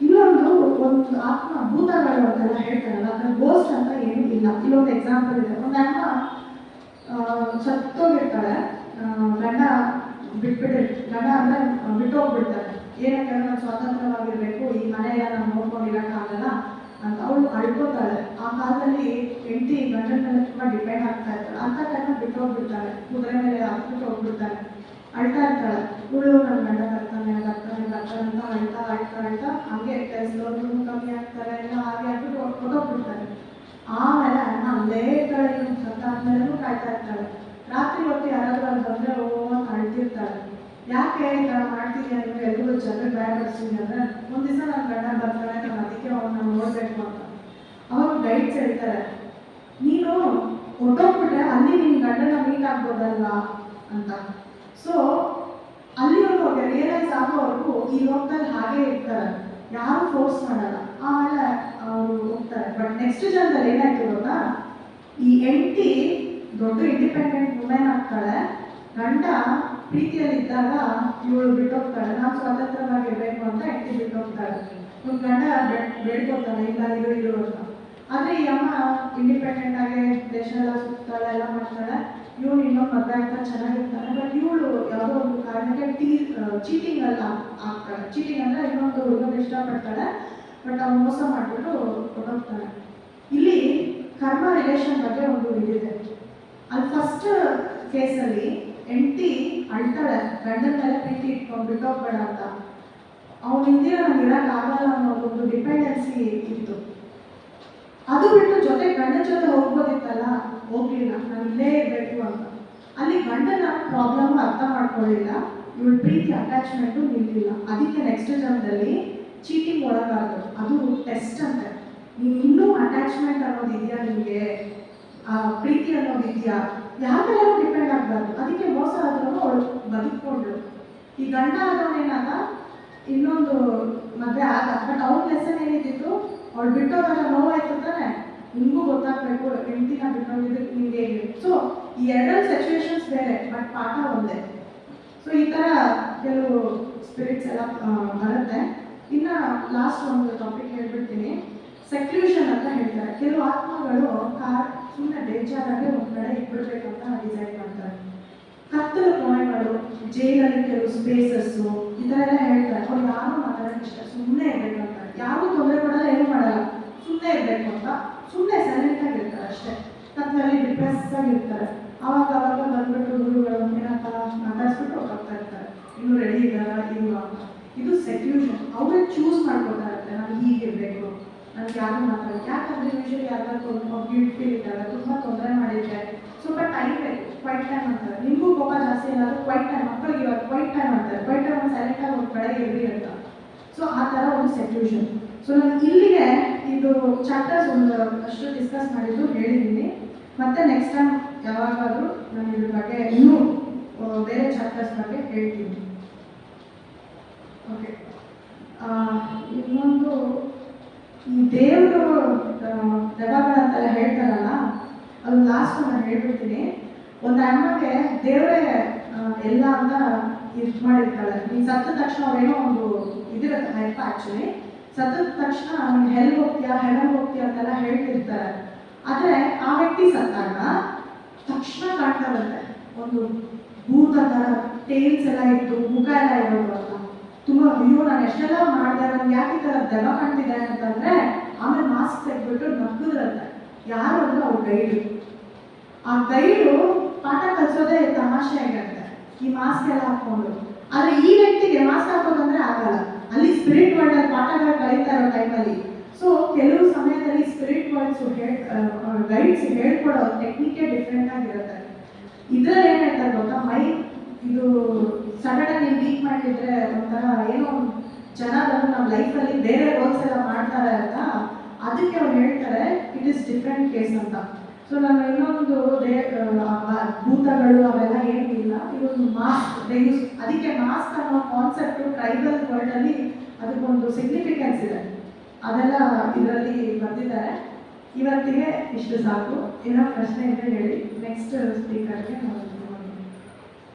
S2: ಇನ್ನೊಂದು ಒಂದು ಆತ್ಮ ಭೂತಗಳು ಅಂತೆಲ್ಲ ಹೇಳ್ತಾರಲ್ಲ, ಅದ್ರ ಗೋಸ್ಟ್ ಅಂತ ಏನೂ ಇಲ್ಲ. ಇಲ್ಲೊಂದು ಎಕ್ಸಾಂಪಲ್ ಇದೆ. ಒಂದು ಅಮ್ಮ ಸತ್ತೋಗಿರ್ತಾಳೆ, ಗಂಡ ಗಂಡ ಅಂದರೆ ಬಿಟ್ಟೋಗ್ಬಿಡ್ತಾರೆ. ಏನಕ್ಕೆ ನಾನು ಸ್ವತಂತ್ರವಾಗಿರ್ಬೇಕು, ಈ ಮನೆಯೆಲ್ಲ ನಾನು ನೋಡ್ಕೊಂಡಿರೋಕ್ಕಾಗಲ್ಲ ಅಂತ ಅವಳು ಅಳ್ಕೋತಾಳೆ. ಆ ಕಾಲದಲ್ಲಿ ಹೆಂಡತಿ ಗಂಡನ ಮೇಲೆ ತುಂಬ ಡಿಪೆಂಡ್ ಆಗ್ತಾ ಇರ್ತಾಳೆ. ಅಂತ ಟೈಮಲ್ಲಿ ಬಿಟ್ಟೋಗ್ಬಿಡ್ತಾಳೆ, ಕುದುರೆ ಮೇಲೆ ಹಾಕ್ಬಿಟ್ಟು ಹೋಗ್ಬಿಡ್ತಾಳೆ, ಅಳ್ತಾ ಇರ್ತಾಳೆ. ಇವಳು ನನ್ನ ಗಂಡ ಬರ್ತಾನೆ ಅಂತ ಅಳ್ತಾ ಹಾಗೆ ಕೆಲಸದವ್ರು ಕಮ್ಮಿ ಆಗ್ತಾರೆ ಎಲ್ಲ ಹಾಗೆ ಆಗ್ಬಿಟ್ಟು ಹೊಟ್ಟೋಗ್ಬಿಡ್ತಾರೆ. ಆಮೇಲೆ ಅಮ್ಮ ಅಲ್ಲೇ ಇರ್ತಾಳೆ, ಇನ್ನು ಸತ್ತಾದ್ಮೇಲೆನೂ ಕಾಯ್ತಾ ಇರ್ತಾಳೆ. ರಾತ್ರಿ ಹೊತ್ತು ಯಾರಾದ್ರೂ ಅಲ್ಲಿ ಬಂದರೆ ಅಂತ ಅಳ್ತಿರ್ತಾಳೆ. ಯಾಕೆ ಈ ಥರ ಮಾಡ್ತೀನಿ ಅಂದರೆ ಎಲ್ಲರೂ ಜನರಿಗೆ ಭಯಪಡಿಸ್ತೀನಿ ಅಂದರೆ, ಒಂದು ದಿವಸ ನನ್ನ ಗಂಡ ಬರ್ತಾನೆ, ನಾನು ಅದಕ್ಕೆ ಅವನ್ನ ನೋಡಬೇಕು ಅಂತ. ಅವಾಗ ಗೈಡ್ಸ್ ಹೇಳ್ತಾರೆ, ನೀನು ಹೊಟ್ಟೋಗ್ಬಿಟ್ರೆ ಅಲ್ಲಿ ನಿನ್ನ ಗಂಡನ ಮೀಟ್ ಆಗ್ಬೋದಲ್ವಾ ಅಂತ. ಸೊ ಅಲ್ಲಿವರೆಗೂ ಅವ್ರಿಗೆ ರಿಯಲೈಸ್ ಆಗೋವರೆಗೂ ಈ ಲೋಕದಲ್ಲಿ ಹಾಗೆ ಇರ್ತಾರೆ, ಯಾರು ಫೋರ್ಸ್ ಮಾಡಲ್ಲ. ಆಮೇಲೆ ಅವರು ಹೋಗ್ತಾರೆ. ಬಟ್ ನೆಕ್ಸ್ಟ್ ಜನದಲ್ಲಿ ಏನಾಯ್ತು ಗೊತ್ತಾ, ಈ ಹೆಂಡತಿ ದೊಡ್ಡ ಇಂಡಿಪೆಂಡೆಂಟ್ ವುಮೆನ್ ಆಗ್ತಾಳೆ. ಗಂಡ ಪ್ರೀತಿಯಲ್ಲಿದ್ದಾಗ ಇವಳು ಬಿಟ್ಟೋಗ್ತಾಳೆ, ನಾನು ಸ್ವತಂತ್ರವಾಗಿರ್ಬೇಕು ಅಂತ ಹೆಂಡತಿ ಬಿಟ್ಟೋಗ್ತಾಳೆ. ಒಂದು ಗಂಡ ಬೇಡ್ಕೊತಾಳೆ, ಇಲ್ಲ ಇರು ಅಂತ. ಆದರೆ ಈ ಅಮ್ಮ ಇಂಡಿಪೆಂಡೆಂಟ್ ಆಗಿ ದೇಶ ಎಲ್ಲ ಸುತ್ತಾಳೆ, ಎಲ್ಲ ಮಾಡ್ತಾಳೆ. ಇವಳು ಇನ್ನೊಂದು ಮದುವೆ ಆಗ್ತಾ ಚೆನ್ನಾಗಿರ್ತಾನೆ. ಬಟ್ ಇವಳು ಯಾವುದೋ ಒಂದು ಕಾರಣಕ್ಕೆ ಚೀಟಿಂಗ್ ಎಲ್ಲ ಆಗ್ತಾಳೆ. ಚೀಟಿಂಗ್ ಅಂದರೆ ಇನ್ನೊಂದು ಹುಡುಗನ ಇಷ್ಟಪಡ್ತಾಳೆ, ಬಟ್ ಅವ್ನು ಮೋಸ ಮಾಡಿಬಿಟ್ಟು ಹೊರಟೋಗ್ತಾನೆ. ಇಲ್ಲಿ ಕರ್ಮ ರಿಲೇಷನ್ ಬಗ್ಗೆ ಒಂದು ಇದಿದೆ. ಅಲ್ಲಿ ಫಸ್ಟ್ ಕೇಸಲ್ಲಿ ಹೆಂಡತಿ ಅಳ್ತಾಳೆ, ಗಂಡನ ಮೇಲೆ ಪ್ರೀತಿ ಇಟ್ಕೊಂಡು ಬಿಟ್ಟೋಗ್ಬೇಡ ಅಂತ. ಅವ್ನು ಹಿಂದಿನ ನನಗೆ ಇರೋಕ್ಕಾಗಲ್ಲ ಅನ್ನೋದೊಂದು ಡಿಪೆಂಡೆನ್ಸಿ ಇತ್ತು. ಅದು ಬಿಟ್ಟು ಜೊತೆ ಗಂಡನ ಜೊತೆ ಹೋಗ್ಬೋದಿತ್ತಲ್ಲ, ಹೋಗ್ಲಿಲ್ಲ, ನಾನು ಇಲ್ಲೇ ಇರಬೇಕು ಅಂತ. ಅಲ್ಲಿ ಗಂಡನ ಪ್ರಾಬ್ಲಮ್ ಅರ್ಥ ಮಾಡ್ಕೊಳ್ಳಿಲ್ಲ, ಇವಳು ಪ್ರೀತಿ ಅಟ್ಯಾಚ್ಮೆಂಟು ನಿಲ್ಲಿಲ್ಲ. ಅದಕ್ಕೆ ನೆಕ್ಸ್ಟ್ ಜನ್ಮದಲ್ಲಿ ಚೀಟಿಂಗ್ ಒಳಗಾದ್ರು. ಅದು ಟೆಸ್ಟ್ ಅಂತೆ. ನೀವು ಇನ್ನೂ ಅಟ್ಯಾಚ್ಮೆಂಟ್ ಅನ್ನೋದು ಇದೆಯಾ, ನಿಮಗೆ ಪ್ರೀತಿ ಅನ್ನೋದು ಇದೆಯಾ, ಯಾಕೆಲ್ಲರೂ ಡಿಪೆಂಡ್ ಆಗಬಾರ್ದು. ಅದಕ್ಕೆ ಮೋಸ ಆದ್ರೂ ಅವಳು ಬದುಕೊಂಡ್ಳು. ಈ ಗಂಡ ಆದವನೇನಾದ ಇನ್ನೊಂದು ಮದುವೆ ಆದ, ಬಟ್ ಅವ್ರ ಲೆಸನ್ ಏನಿದ್ದಿತ್ತು, ಅವಳು ಬಿಟ್ಟೋದಾಗ ನೋವಾಯ್ತು ತಾನೆ, ನಿಮಗೂ ಗೊತ್ತಾಗಬೇಕು ಹೆಂಡತಿನ ಬಿಟ್ಟೋಗಿದ್ದಕ್ಕೆ ನಿಮ್ಗೆ ಹೇಗೆ. ಸೊ ಈ ಎರಡು ಸಿಚುವೇಶನ್ಸ್ ಬೇರೆ, ಬಟ್ ಪಾಠ ಒಂದೇ. ಸೊ ಈ ಥರ ಕೆಲವು ಸ್ಪಿರಿಟ್ಸ್ ಎಲ್ಲ ಬರುತ್ತೆ. ಇನ್ನು ಲಾಸ್ಟ್ ಒಂದು ಟಾಪಿಕ್ ಹೇಳ್ಬಿಡ್ತೀನಿ, ಸೆಕ್ಲ್ಯೂಷನ್ ಅಂತ ಹೇಳ್ತಾರೆ. ಕೆಲವು ಆತ್ಮಗಳು ಸುಮ್ಮನೆ ಬೇಜಾರಾಗಿ ಒಂದು ಕಡೆ ಇಟ್ಬಿಡ್ಬೇಕಂತ ಡಿಸೈಡ್ ಮಾಡ್ತಾರೆ. ಕತ್ತಲು ಕೋಣೆಗಳು, ಜೈಲಲ್ಲಿ ಕೆಲವು ಸ್ಪೇಸಸ್ಸು, ಈ ಥರ ಎಲ್ಲ ಹೇಳ್ತಾರೆ. ಅವ್ರು ಯಾರು ಮಾತಾಡೋಕ್ಕೆ ಇಷ್ಟ, ಸುಮ್ಮನೆ ಇರಬೇಕಂತ, ಯಾರು ತೊಂದರೆ ಕೊಡಲ್ಲ, ಏನು ಮಾಡಲ್ಲ, ಸುಮ್ಮನೆ ಇರಬೇಕು ಅಂತ, ಸುಮ್ಮನೆ ಸೈಲೆಂಟಾಗಿ ಇರ್ತಾರೆ ಅಷ್ಟೇ. ಕತ್ತಲಲ್ಲಿ ಡಿಪ್ರೆಸ್ ಆಗಿರ್ತಾರೆ. ಆವಾಗ ಬಂದ್ಬಿಟ್ಟು ಗುರುಗಳು ಏನಪ್ಪ ಮಾತಾಡ್ಸ್ಬಿಟ್ಟು ಹೋಗ್ತಾ ಇರ್ತಾರೆ, ಇನ್ನೂ ರೆಡಿ ಇದ್ದಾರಾ ಇಲ್ವಾ ಅಂತ. ಇದು ಸೆಕ್ಲ್ಯೂಷನ್. ಅವರೇ ಚೂಸ್ ಮಾಡ್ಕೊತಾ ಇರ್ತಾರೆ, ನಾನು ಹೀಗಿರಬೇಕು, ನನಗೆ ಯಾರು ಮಾತಾಡಿ. ಯಾಕಂದರೆ ಯೂಶಲಿ ಯಾರಿಗಾದ್ರು ಒಂದು ಗಿಲ್ಟ್ ಫೀಲ್ ಇದ್ದಾರೆ, ತುಂಬ ತೊಂದರೆ ಮಾಡಿದ್ರೆ ಸ್ವಲ್ಪ ಟೈಮ್ ಬೇಕು, ಕ್ವೈಟ್ ಟೈಮ್ ಅಂತಾರೆ. ನಿಮಗೂ ಕೋಪ ಜಾಸ್ತಿ ಏನಾದರೂ ಕ್ವೈಟ್ ಟೈಮ್, ಮಕ್ಕಳಿಗೆ ಇವಾಗ ಕ್ವೈಟ್ ಟೈಮ್ ಅಂತಾರೆ. ಕ್ವೈಟ್ ಟೈಮ್ ಒಂದು ಸೈಲೆಂಟಾಗಿ ಒಂದು ಕಡೆ ಇರಲಿ ಅಂತ. ಸೊ ಆ ಥರ ಒಂದು ಸೆಕ್ಲ್ಯೂಷನ್. ಸೊ ನಾನು ಇಲ್ಲಿಗೆ ಇದು ಚಾಪ್ಟರ್ಸ್ ಒಂದು ಅಷ್ಟು ಡಿಸ್ಕಸ್ ಮಾಡಿದ್ದು ಹೇಳಿದ್ದೀನಿ. ಮತ್ತೆ ನೆಕ್ಸ್ಟ್ ಟೈಮ್ ಯಾವಾಗಾದರೂ ನಾನು ಇದ್ರ ಬಗ್ಗೆ ಇನ್ನೂ ಬೇರೆ ಚಾಪ್ಟರ್ಸ್ ಬಗ್ಗೆ ಹೇಳ್ತೀನಿ. ಓಕೆ, ಇನ್ನೊಂದು ಈ ದೇವರು ದೆವ್ವಗಳಂತೆಲ್ಲ ಹೇಳ್ತಾರಲ್ಲ, ಅದು ಲಾಸ್ಟ್ ನಾನು ಹೇಳ್ಬಿಡ್ತೀನಿ. ಒಂದು ಅಮ್ಮಗೆ ದೇವರೇ ಎಲ್ಲ ಅಂತ ಇದು ಮಾಡಿರ್ತಾಳೆ. ನೀನು ಸತ್ತ ತಕ್ಷಣ ಅವ್ರೇನೋ ಒಂದು ಇದಿರುತ್ತೆ ಲೈಫ್. ಆ್ಯಕ್ಚುಲಿ ಸತ್ತ ತಕ್ಷಣ ನೀನು ಹೆಲ್ಗೆ ಹೋಗ್ತೀಯಾ ಹೆಲ್ಗೆ ಹೋಗ್ತೀಯಾ ಅಂತೆಲ್ಲ ಹೇಳ್ತಿರ್ತಾರೆ. ಆದರೆ ಆ ವ್ಯಕ್ತಿ ಸತ್ತಾಗ ತಕ್ಷಣ ಕಾಣ್ತಾ ಬರುತ್ತೆ ಒಂದು ಭೂತ ಥರ, ಟೇಲ್ಸ್ ಎಲ್ಲ ಇತ್ತು, ಮುಖ ಎಲ್ಲ ಇರೋದು ಅಂತ. ತುಂಬ ಅಯ್ಯೋ ನಾನು ಎಷ್ಟೆಲ್ಲ ಮಾಡಿದೆ, ನನಗೆ ಯಾಕೆ ಈ ಥರ ದೆವ್ವ ಕಾಣ್ತಿದೆ ಅಂತಂದರೆ ಆಮೇಲೆ ಮಾಸ್ಕ್ ತೆಗೆದ್ಬಿಟ್ಟು ನಕ್ಕುದ್ರಂತೆ. ಯಾರು ಅಂದರೆ ಅವ್ರ ಗೈಡು. ಆ ಗೈಡು ಪಾಠ ಕಲಿಸೋದೇ ತಮಾಷೆ ಆಗಿರುತ್ತೆ ಈ ಮಾಸ್ಕ್ ಎಲ್ಲ ಹಾಕ್ಕೊಂಡು. ಆದರೆ ಈ ವ್ಯಕ್ತಿಗೆ ಮಾಸ್ಕ್ ಹಾಕೋದಂದ್ರೆ ಆಗಲ್ಲ. ಅಲ್ಲಿ ಸ್ಪಿರಿಟ್ ವರ್ಲ್ಡ್ ಪಾಠಗಳು ಕಳೀತಾ ಇರೋ ಟೈಮಲ್ಲಿ. ಸೊ ಕೆಲವು ಸಮಯದಲ್ಲಿ ಸ್ಪಿರಿಟ್ ವರ್ಲ್ಡ್ಸು ಗೈಡ್ಸ್ ಹೇಳ್ಕೊಡೋ ಟೆಕ್ನಿಕೇ ಡಿಫ್ರೆಂಟ್ ಆಗಿರುತ್ತೆ. ಇದರಲ್ಲಿ ಏನು ಹೇಳ್ತಾರೆ ಗೊತ್ತಾ, ಇದು ಸಡನ್ನಾಗಿ ವೀಕ್ ಮಾಡಿದ್ರೆ ಒಂಥರ ಏನೋ ಜನ ಬಂದು ನಮ್ಮ ಲೈಫಲ್ಲಿ ಬೇರೆ ರೋಲ್ಸ್ ಎಲ್ಲ ಮಾಡ್ತಾರೆ ಅಂತ, ಅದಕ್ಕೆ ಅವ್ರು ಹೇಳ್ತಾರೆ ಇಟ್ ಈಸ್ ಡಿಫ್ರೆಂಟ್ ಕೇಸ್ ಅಂತ. ಸೊ ನಾನು ಇನ್ನೊಂದು ಭೂತಗಳು ಅವೆಲ್ಲ ಏನಿಲ್ಲ, ದೇ ಯೂಸ್, ಅದಕ್ಕೆ ಮಾಸ್ಕ್ ಅನ್ನೋ ಕಾನ್ಸೆಪ್ಟು ಟ್ರೈಬಲ್ ವರ್ಲ್ಡಲ್ಲಿ ಅದಕ್ಕೊಂದು ಸಿಗ್ನಿಫಿಕೆನ್ಸ್ ಇದೆ, ಅದೆಲ್ಲ ಇದರಲ್ಲಿ ಬರ್ತಿದ್ದಾರೆ. ಇವತ್ತಿಗೆ ಇಷ್ಟು ಸಾಕು. ಏನೋ ಪ್ರಶ್ನೆ ಇದ್ದರೆ ಹೇಳಿ. ನೆಕ್ಸ್ಟ್ ಸ್ಪೀಕರ್ಗೆ ನಾವು